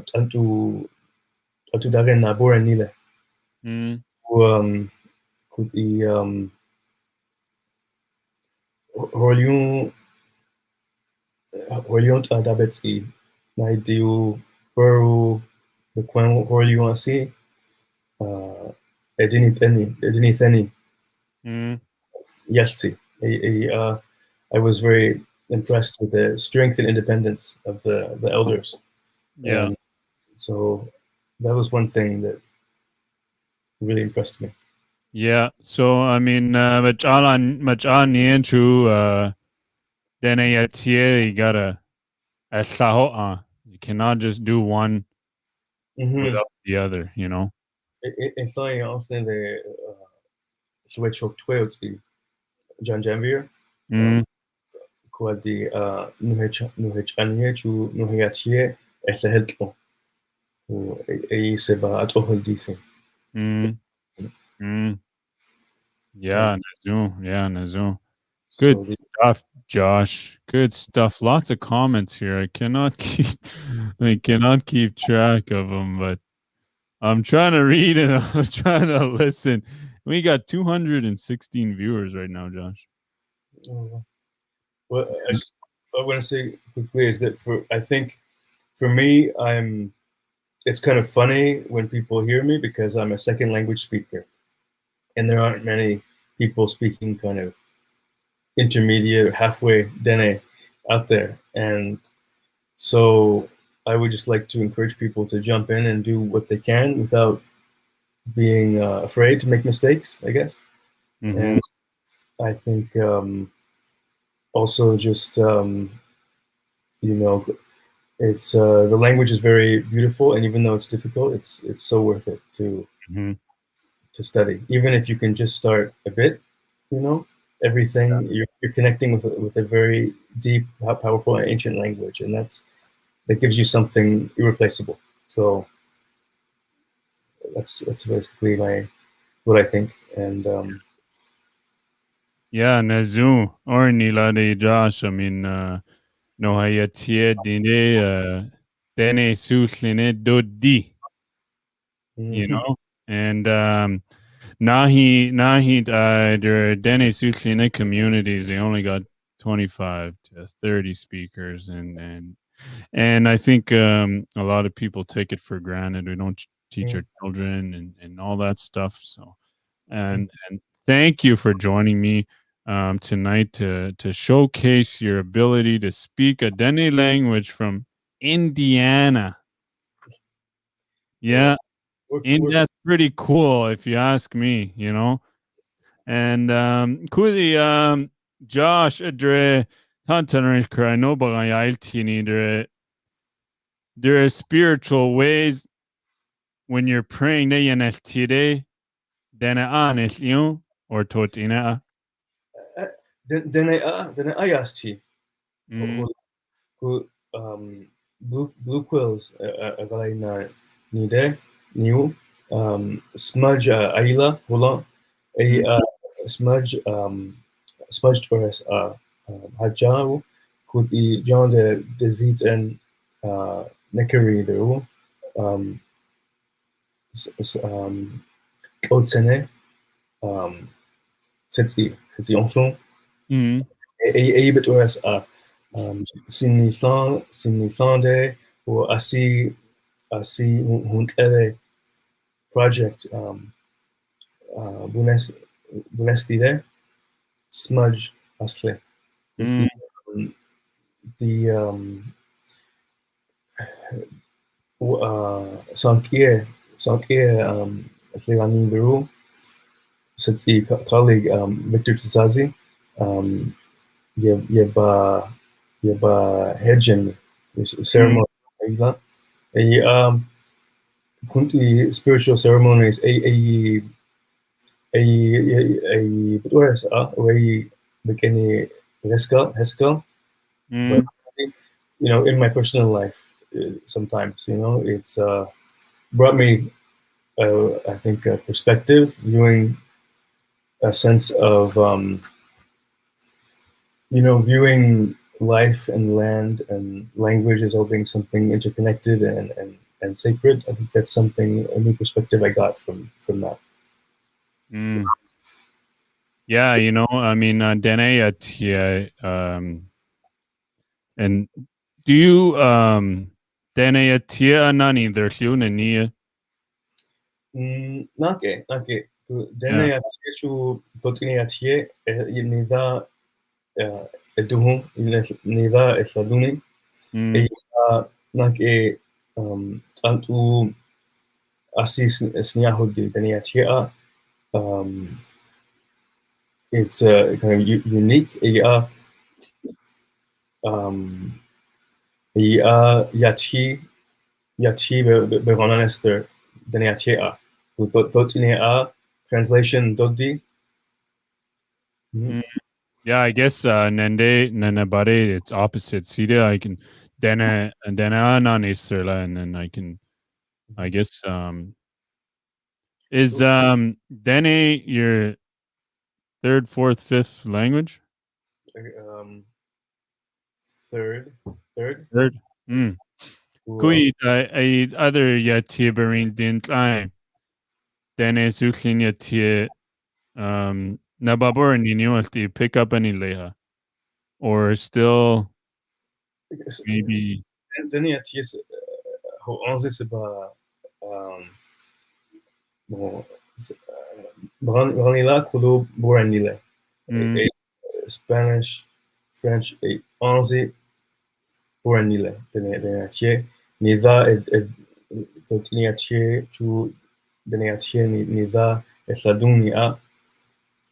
Tantu Dagen Nabor Nile. Kuti Holion Dabetsi Naidiu Peru the Quen Holion Si Edini Theni Yeltsi. I was very impressed with the strength and independence of the elders. Yeah. And so that was one thing that really impressed me. Yeah. So I mean, Machalan Nianchu Dene Yati, you gotta you cannot just do one without the other, you know. It's like often the switch of 12 John Janvier. Quoi di Nuhechanie Nuhiachie es la helto. E se va a todo el dice. Yeah, Nazu. Good So stuff, Josh. Good stuff. Lots of comments here. I cannot keep track of them, but I'm trying to read and I'm trying to listen. We got 216 viewers right now, Josh. Well, I want to say quickly is that I think for me, it's kind of funny when people hear me because I'm a second language speaker, and there aren't many people speaking kind of intermediate, halfway Dene out there, and so I would just like to encourage people to jump in and do what they can without being afraid to make mistakes, I guess. And I think also just it's the language is very beautiful, and even though it's difficult, it's so worth it to study. Even if you can just start a bit, everything you're connecting with a very deep, powerful, and ancient language, and that gives you something irreplaceable. So that's basically what I think. And yeah, Nazu or Nilade Josh. I mean, no hayatie dine Denesuline Dodi. You know, and Nahi the Denesuline communities, they only got 25 to 30 speakers, and I think a lot of people take it for granted. We don't teach our children and all that stuff. So, and thank you for joining me tonight to showcase your ability to speak a Dene language from Indiana. Yeah, and that's pretty cool if you ask me. And kuli Josh adre tantanrin krano bagayaltini there are spiritual ways when you're praying they yaneltire dana anel or totina Dene ayasti who blue quills na nide new smudge aila hula a smudge tourist hajau could be John the disease and neckery the Otsene Setzi enfant. Mm. Et between Sinithande or Asi Huntlere project Bunestide Smudge Asle. Mm. The Sankier Atlani Veru Setzi colleague Victor Tsazi Yeba Hedgen ceremony. A Kunti spiritual ceremonies Bitores way Bikini Heskel, but Mm. in my personal life, sometimes it's brought me I think a perspective, viewing a sense of viewing life and land and language as all being something interconnected and sacred. I think that's something, a new perspective I got from that. Mm. Yeah, I mean, Dene Yati, and do you Dene Yati anani their ni? Nake. Dene Yeah. Yati chu Totini Yati nida eduhum nida esladuni Mm. nake tantu asis sniahudi Dene Yati it's kind of unique. Um, Yati begonanester deniatia. Dotinea translation dodi. Mm. Yeah, I guess Nende Nanabare, it's opposite. Sida, I can Dene anani sirla, and then I guess is Dene your third, fourth, fifth language? Um, third. Third. Mm. Who, Kui I other Yati Barin didn't I Denesuline Yati Nababor and you pick up any leha or still maybe Deniatia ho onze se bon Branila kudo boranile. mm, Spanish, French onze boranile deniatia nida Deniatia chu Deniatia nida esadunia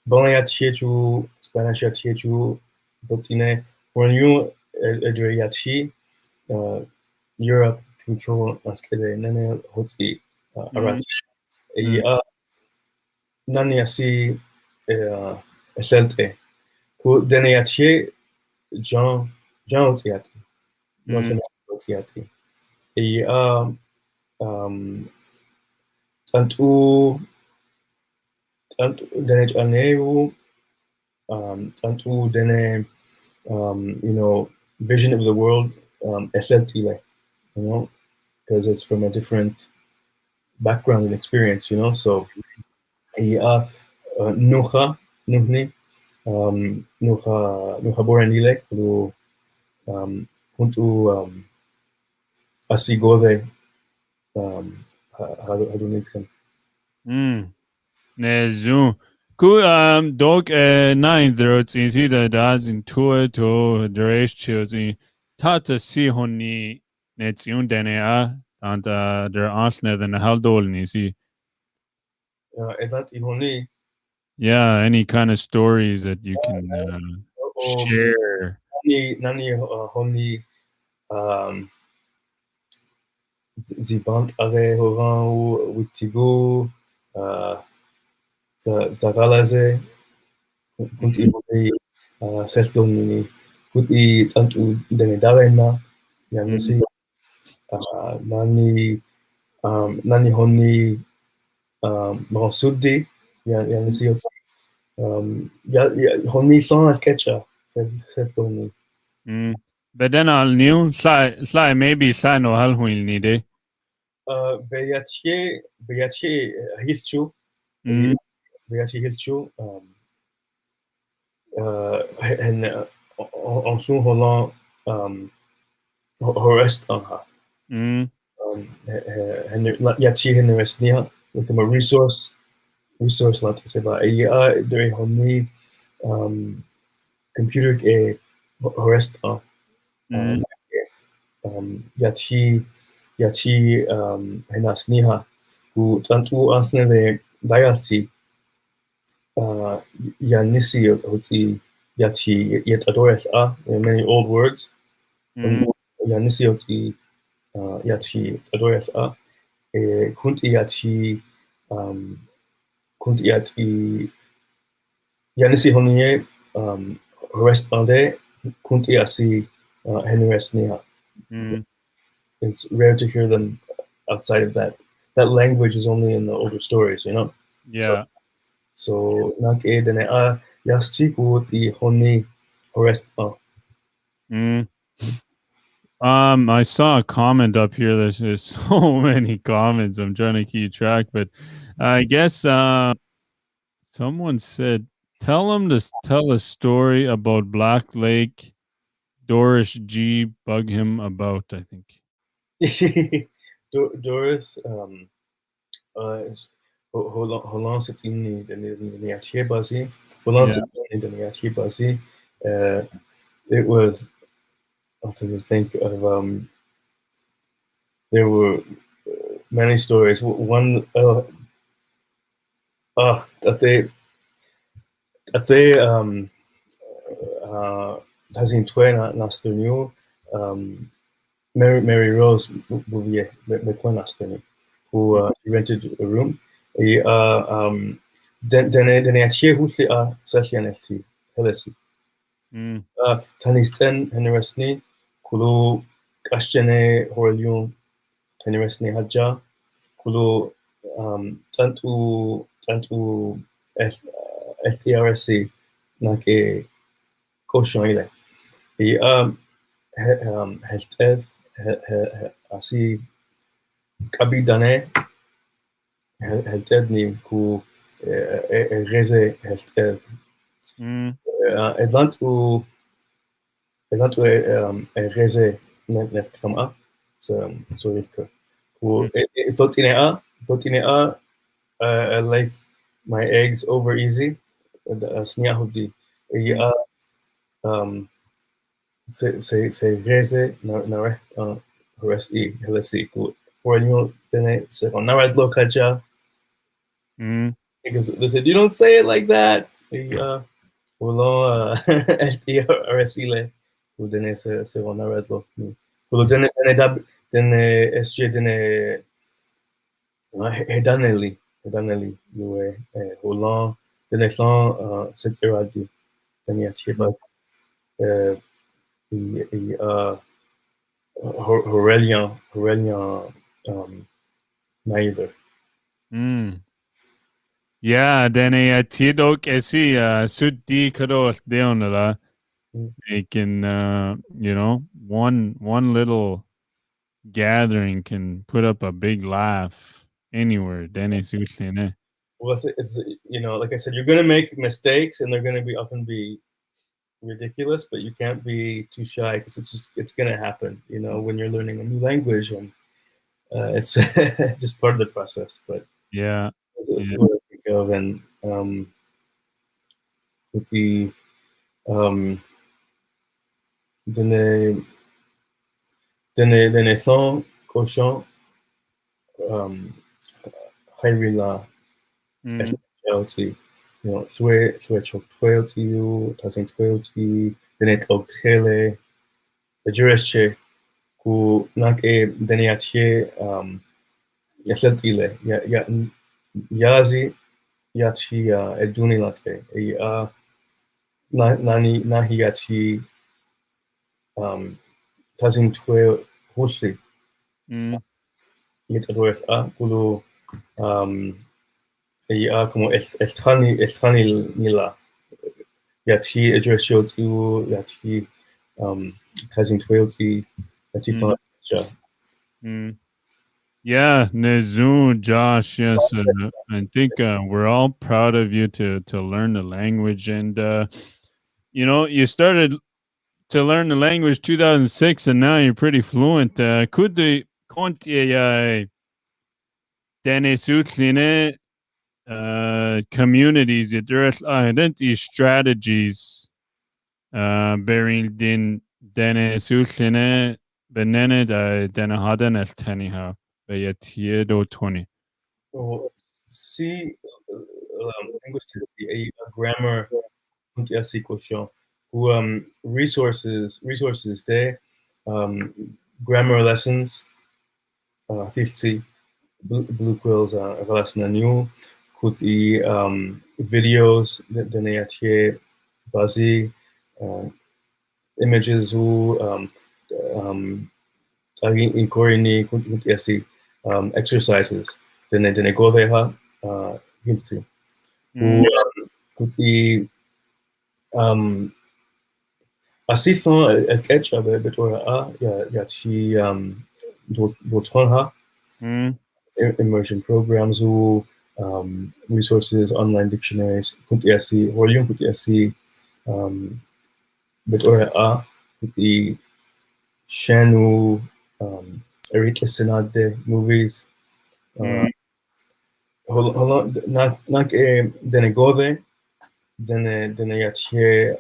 Boniatia chu Spanish chu Dotine when you Adriati Europe control askede nene hotsi mm, arati mm, nani asi eselte ku deniatie Jean otiati mm, Jean otiati um tantu dene aneu tantu dene vision of the world eseltile, because it's from a different background and experience, so nuha nuhni nuha boranile kulu huntu asigode hadunikan. mm. Nezu. Ku dog nine there it's easy that does in tour to the race children tata si honi nets yun dene and der ansne than haldol nisi. Edat ihoni Yeah, any kind of stories that you can o share. nani honi um, zibant are horan ou witigo zagalaze kunti Mm, honi seltoni kunti tantu dene darena mm, yanisi nani honi Mansudi mm, yanisi honi son sketcha seltoni mm. But then I'll new sly maybe sly no hal huil need eh. Beyache Hilchu Mm, Beyache Hilchu and on soon Holland horest Mm. and Yati Henry with them a resource lot to say about a during Homni computer a horest Mm. Yati Henasniha who tantu ansne dayati Yanisi Hoti Yati yet adores many old words. Mm. Yanisi Hoti Yati adores Kunti Yati Kunti Yati Yanisi Honie rest ande Kunti Yasi Henresnia. Mm. It's rare to hear them outside of that. That language is only in the older stories, you know. Yeah. So nak dene yasti ku the honi rest. Mm. I saw a comment up here. There's so many comments. I'm trying to keep track, but I guess someone said, "Tell him to tell a story about Black Lake. Doris G. Bug him about." I think. Doris Holland zit in the Archiebazi. Holland Yeah. zit in the Archiebazi. It was, I have to think of, there were many stories. One, that they, has in Twain Nasternu, Mary Rose Bouvier, Nasternu, who rented a room. Den Archie Husli Sashianelti, Helesi. Mm. Tanisten Henresni, Kulu Kashjene Horelium Henresni Haja, Kulu Tantu FTRSC, Nake Koshoile. Et Heltev, Asi Kabidane, Heltevni, Ku Reze Heltev. Mm. Atlantu Reze Netkama, so Rivka. Mm. Totinea, I like my eggs over easy. Sniahudi. Se reze na resi helesi ku for then se on narad lokaja Mm. because they said you don't say it like that. Ulo resi le ku then se on narad lo. Ku then SJ then hedaneli you Holland then sits eradi then ya chibas Aurelian neither. Mm. Yeah, Dene Yati kesi sutti karo deonala. They can, one little gathering can put up a big laugh anywhere. Denesuline. Well, it's like I said, you're gonna make mistakes, and they're gonna be often be ridiculous, but you can't be too shy because it's gonna happen. When you're learning a new language, and it's just part of the process. But Yeah. Yeah. what I think of, and with the Dene Denesuline Cochon, Hayrila Mm. Loyalty, Switch loyalty, Tasing loyalty, Denet Ogtele, the Jurische, who nak Dene Yati Yatile, Yazi Yati Eduni Late, Nani Nahi Yati Tasing Husli, Mm. Yet Adoreth Kulu como Estrani Nila. Yati address Yoti Yati Tasing Twilty Yati Mm. Fanaja. Mm. Yeah, Nezu, Josh. Yes, I think we're all proud of you to learn the language, and you started to learn the language 2006, and now you're pretty fluent. Could conti Denesuline communities identity strategies bearing Denesuline benene denahaden el teniha beyatiedo 20. See, linguists, a grammar und erste question. Who resources there, grammar lessons, 50 blue quills relation new, could the videos Dene Yati Bazi, images who Korini could erste exercises Dene Goveha Hilsi. Who could the Asifan sketch aber betora Yati Dotronha immersion programs who resources, online dictionaries, kuntiasi, volume kuntiasi, betora the Shanu, Erika Senade movies. Not Denegove, Deneyachie,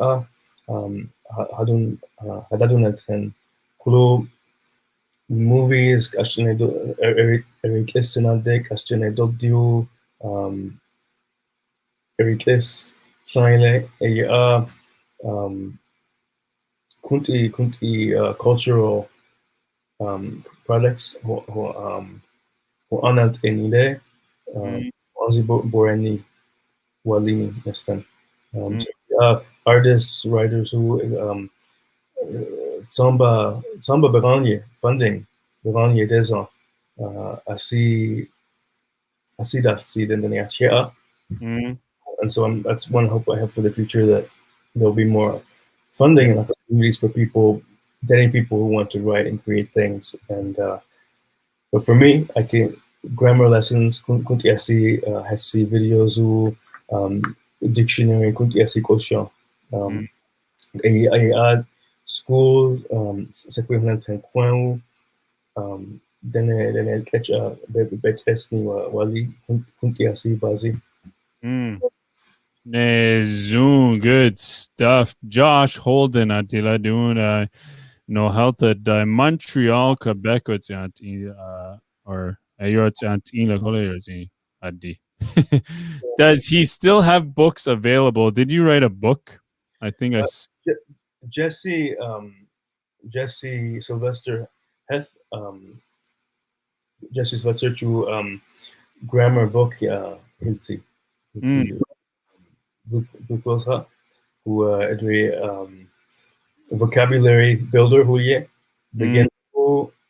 Hadadun Elfen, Kulu movies, Erika Senade, Kastjane Dobdiu, Eriklis, Shine, Kunti cultural products who anat enile Ozzy Boreni Walini Nestan. Artists, writers who Samba Beranye funding Beranye Desan Asi that seed and then and so that's one hope I have for the future, that there'll be more funding and opportunities for people, many people who want to write and create things. And but for me, I can grammar lessons, kunti asi hasi videos, dictionary, kunti asi question. I add schools, sequences coin, then catch a bet esni wali kunti asi bazi. Zoom, good stuff. Josh Holden at Diladuna no health at Montreal, Quebec, or does he still have books available? Did you write a book? I think Jesse Sylvester has Jesse Sylvester to grammar book Hilsi Bukosa, who vocabulary builder who begin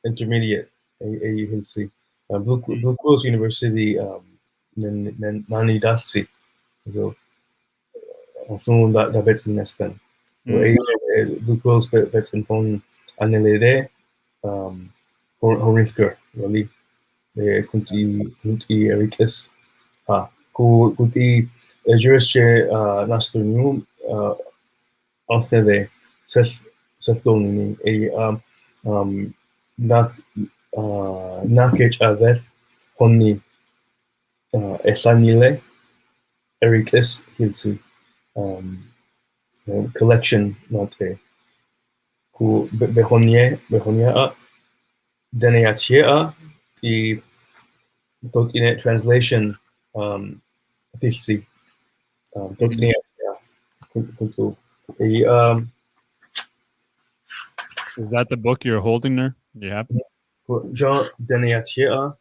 intermediate Hilsi Blue Coast University Nani Datsi so phone that bets in Nestan Blue Coast bets in phone Anelede Horinsker really kunti Eriklis kuti Jurische Nasturnium Antede Seltonini Nakech Avet Honni Esanile Eriklis Hilsi collection Nate Ku Behonia Dene Yati the Totine translation Hilsi Totine is that the book you're holding there? Yeah. Jean Dene Yati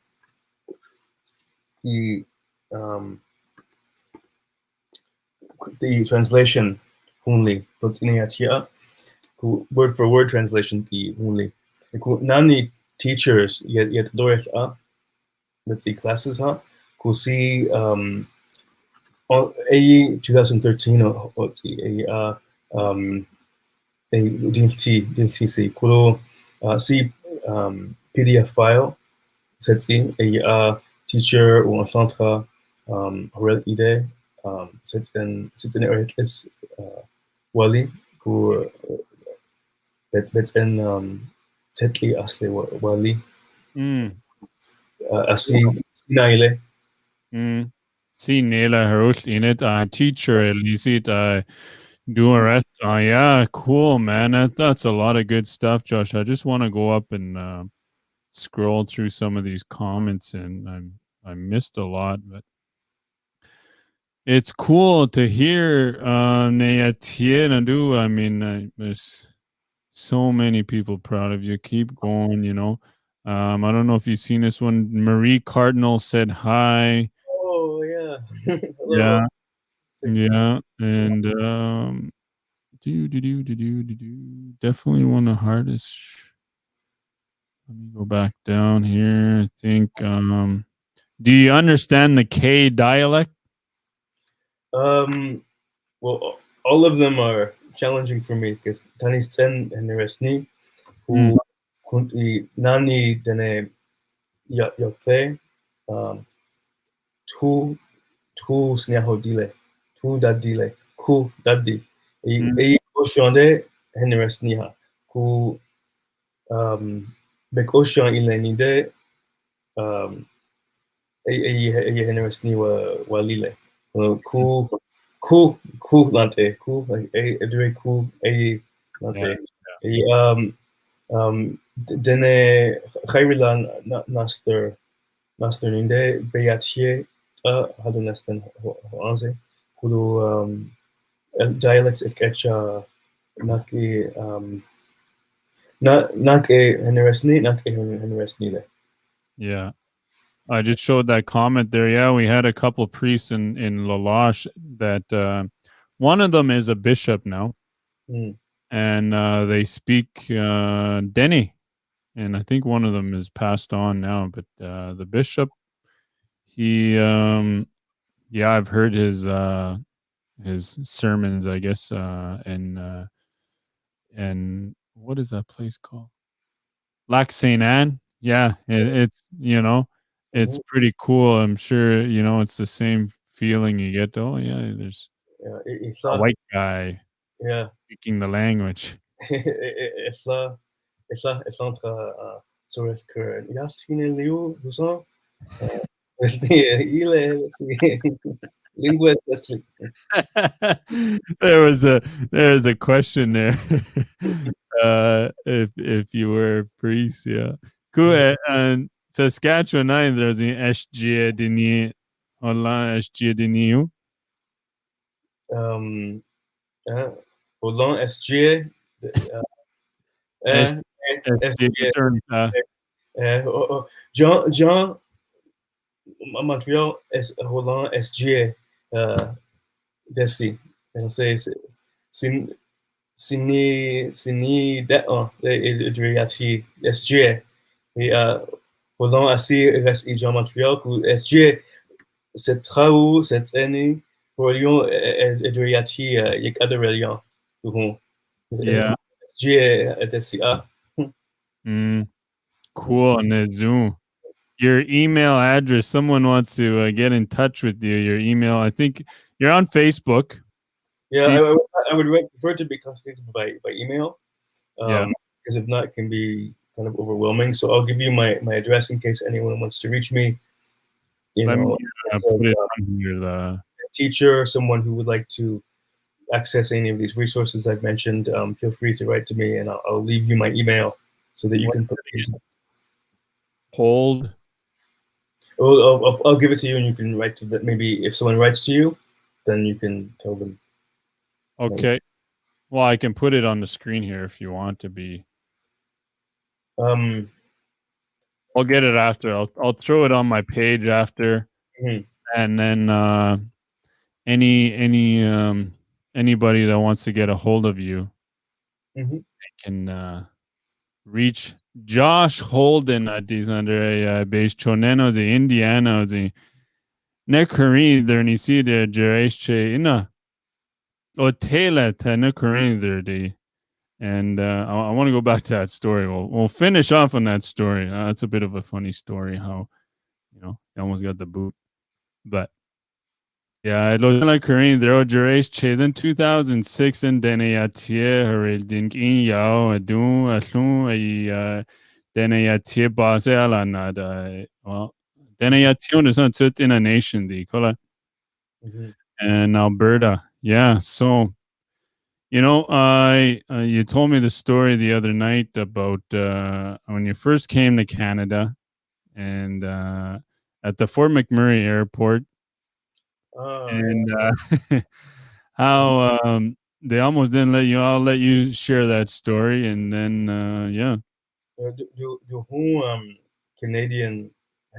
the translation only Totine Yati word for word translation the only nani teachers yet doris let's see classes who see a 2013 or let's see a DLTC kuro see PDF file sets in a teacher ou un centre horel ide sets in eriklis Wali, ku ben Tetli asli Wali, Mm. asi Sinaile. Mm. See, Nela Harosh in it. Teacher, at least it. Do a rest. Yeah, cool, man. That's a lot of good stuff, Josh. I just want to go up and scroll through some of these comments, and I missed a lot, but it's cool to hear. Dene Yati. I mean, there's so many people proud of you. Keep going. I don't know if you've seen this one. Marie Cardinal said hi. Oh yeah, hello. Yeah, yeah, and do. Definitely one of the hardest. Let me go back down here. I think. Do you understand the K dialect? Well, all of them are challenging for me because Tanis Ten and the rest ni Mm, who kunti nani dene yote um tu tu sneahodile tu dadile ku daddi mm, e oshande and the rest niha ku bek oshan ilenide um generous ni walile ku mm. ku lante ku edre ku lante Yeah. um dene khayrilan naster ninde beyatie hadu nastan anze kudu dialects etcha naki nak e generously nak e generously le Yeah. I just showed that comment there. Yeah, we had a couple priests in Lalash that one of them is a bishop now, mm. and they speak Dene, and I think one of them is passed on now. But the bishop, he, yeah, I've heard his sermons, I guess, and what is that place called? Lac Saint Anne. Yeah, it's Mm-hmm. pretty cool. I'm sure it's the same feeling you get. Oh yeah, there's Yeah, a white guy yeah. speaking the language. Es entre sur es que ya tiene Leo Busan, il est linguist. There was a question there. If you were a priest, yeah. Cool. And Saskatchewan, there's an SG Dene online SG Dene. Holden SG, SG SG, return. Jean Montreal Holden SG, Desi. And say sin sini Yati SG et Holden assis reste Jean Montreal ku SG cette travaux cette année reliant Yati yek other reliant Yeah. SG Desi Mm, cool. And the Zoom. Your email address. Someone wants to get in touch with you. Your email. I think you're on Facebook. Yeah, Pe- I would prefer to be contacted by email Yeah. because if not, it can be kind of overwhelming. So I'll give you my address in case anyone wants to reach me. You Let me know, as put it a on here. The teacher, someone who would like to access any of these resources I've mentioned, feel free to write to me, and I'll leave you my email so that you what can put. hold. I'll give it to you, and you can write to that. Maybe if someone writes to you, then you can tell them. Okay. Well, I can put it on the screen here if you want to be. Um, I'll get it after. I'll throw it on my page after, mhm, and then anybody that wants to get a hold of you mhm. can reach Josh Holden at these under base choneno the Indiana the Nekari there ni see the Jereche ina Otela ta Nekari there the and I want to go back to that story. We'll finish off on that story. That's a bit of a funny story how he almost got the boot, but Yeah, lo like Korean there duration chase in 2006 in Dene Yati her din in yao adu asun Dene Yati base ala na da well Dene Yati is not sit in a nation the kola Mm-hmm. and Alberta. Yeah, so you told me the story the other night about when you first came to Canada and at the Fort McMurray airport Oh, and yeah. Mhm. how they almost didn't let you. I'll let you share that story, and then yeah. Canadian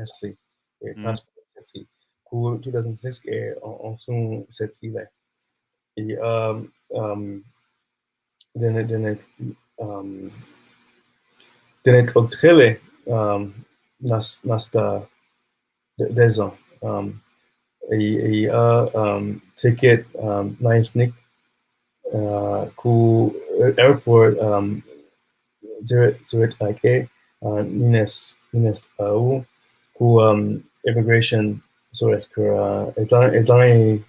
Astley, Mm. passport cette ci, pour 2006 et en son cette ci là. Et den um, den octrele nasta dezon. Ticket ninth nick ku airport direct like Nines ku immigration sort of Edline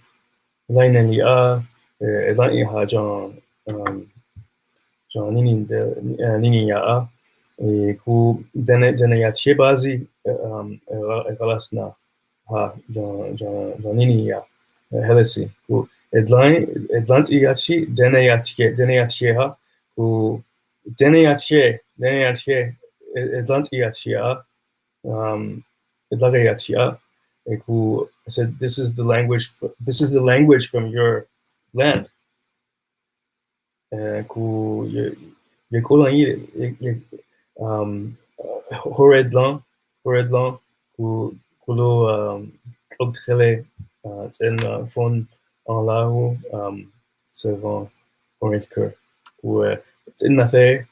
a Edline ha John Nini ya ku Dene Yati bazi galasna ha John Nini ya helisi ku Edlant Yati Dene Yati ha ku Dene Yati Edlant Yati Edlaga Yati ku I said this is the language from your land ku ye Horedlan ku kulo Ogtrele en fon en lao servant Horedker ku Tinathe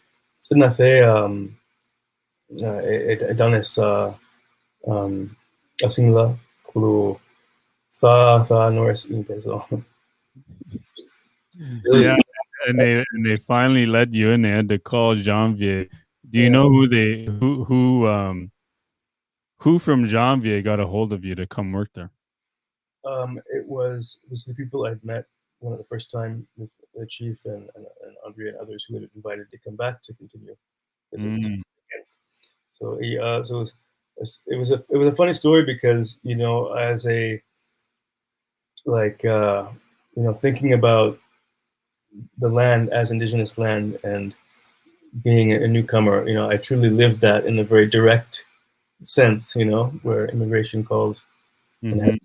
Danis Asingla kulo Tha Norris Inpeso. Yeah, and they finally let you in. They had to call Janvier. Do you Yeah. know who from Janvier got a hold of you to come work there? It was the people I'd met one of the first time, the chief and Andre and others who had invited to come back to continue visit. Mm. So it was a funny story because as a like thinking about the land as indigenous land and being a newcomer, I truly lived that in a very direct sense, where immigration called and had Mm-hmm. to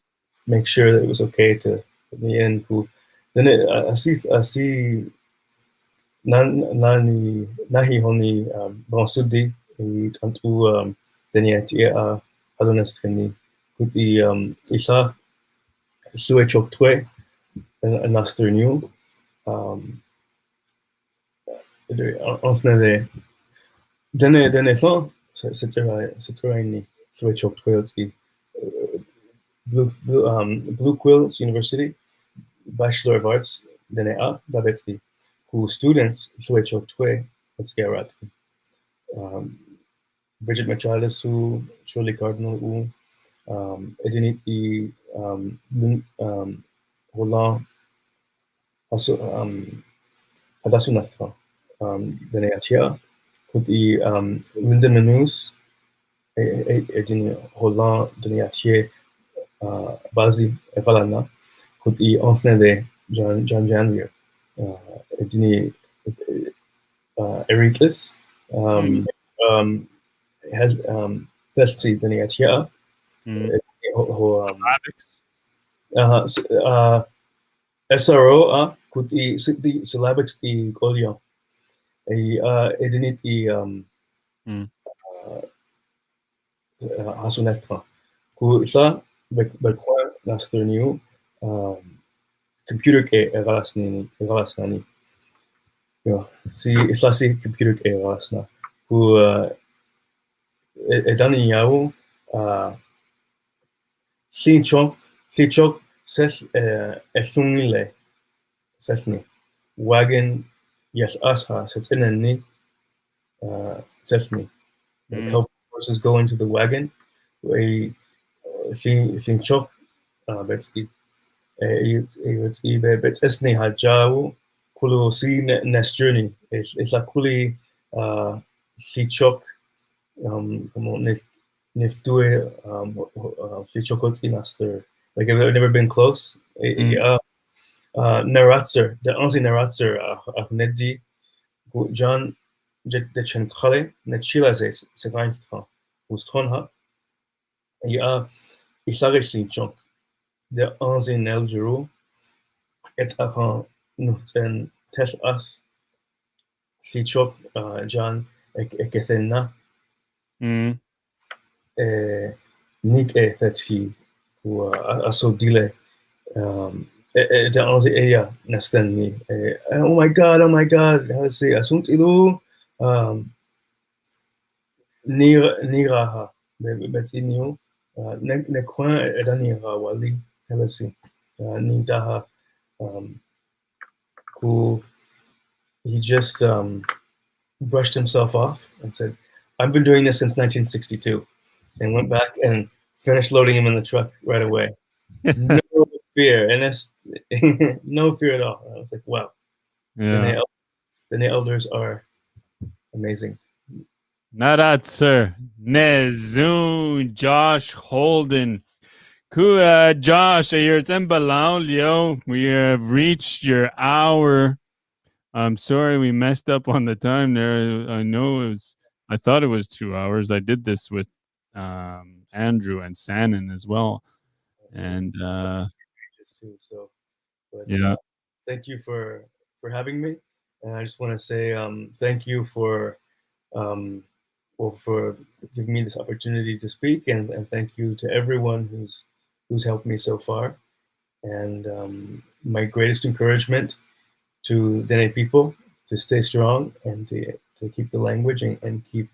make sure that it was okay to put me in. Cool. Then I see nahi honi bansudi I tantu Dene Yati a halonestrini kuti isa sue choktwe nasterniu enfne dene thon seteraini sue choktwe Blue Quills University Bachelor of Arts Dene a Babetsky who students sue choktwe let's Bridget Machalis who Shirley Cardinal who Ediniti Holland Hadasunatra Dene Yati kuti Linda Manus Edin Holland Dene Yati Bazi Evalana kuti enfne de John Janvier Edini Ericlis has let's see Dene Yati Mm. SRO kuti syllabics di Golion Edinit Hasunetra ku isa bekwa nasterniu computer ke evalasnani si isa si computer ke evalasna ku edani yao Sinchok sel esunile selni wagon yes asha setseneni selni like help horses go into the wagon. Sinchok Betsky it's esni hajau kulu si next journey. It's a kuli si chok como nif due si chokot inaster. Like I've never been close. Naratzer, the onze Naratzer Neddi John de Chen Khale net Chila se vain was tronha. Ja, ich sage es nicht schon. Der onze Nelgeru et avant nut en tes as si chok John ekethenna nik e fetchi ou aso dile der onze eya nesten ni oh my god hasi asunt ilu niraha bet inu ne coin edanira wali helasi ni daha who he just brushed himself off and said, I've been doing this since 1962, and went back and finished loading him in the truck right away. No fear, and that's no fear at all. I was like, wow. Yeah. The elders are amazing. Nadat, sir. Nezun, Josh Holden. Josh, it's Leo. We have reached your hour. I'm sorry we messed up on the time there. I thought it was 2 hours. I did this with Andrew and Sannon as well. And yeah. Thank you for having me. And I just want to say thank you for giving me this opportunity to speak, and thank you to everyone who's helped me so far. And my greatest encouragement to Dene people to stay strong and to keep the language and keep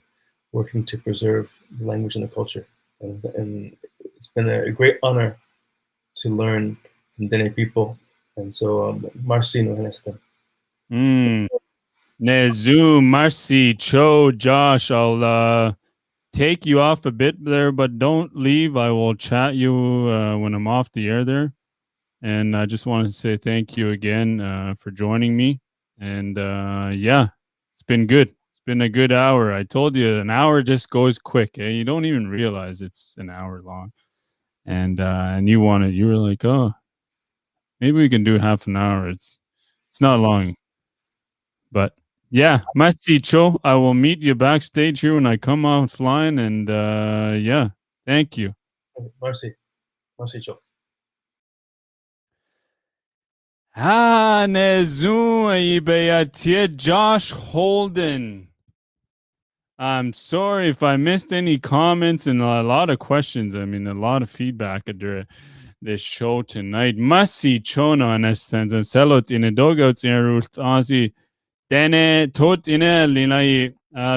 working to preserve the language and the culture. And it's been a great honor to learn from Dene people. And so, Marci no Henesta. Nezu, Marci, Cho, Josh, I'll take you off a bit there, but don't leave. I will chat you when I'm off the air there. And I just want to say thank you again for joining me. And yeah, it's been good. It's been a good hour. I told you an hour just goes quick. You don't even realize it's an hour long. And you were like, oh, maybe we can do half an hour. It's not long. But yeah, Masicho, I will meet you backstage here when I come offline. And yeah, thank you. Marci Cho. Josh Holden. I'm sorry if I missed any comments and a lot of questions. I mean, a lot of feedback at this show tonight. Masi chono anestans and selot in a dogouts in Ruth Dene tot in a linai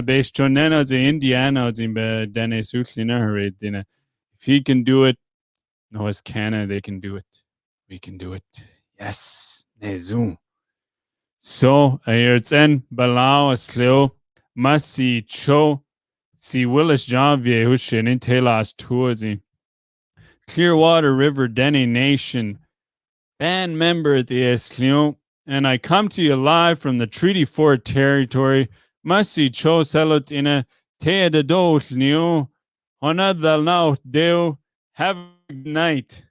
based chonena the Indiana in Denesuline Language. If he can do it, no, as Canada, they can do it. We can do it. Yes. Nezum. So, ayertzen balao asleo masi cho si Willis Janvier hushin in telas tuazi. Clearwater River Dene Nation band member at the Eslion, and I come to you live from the Treaty 4 territory. Masi cho selot in a te de do slion. Honad dal now deo. Have a good night.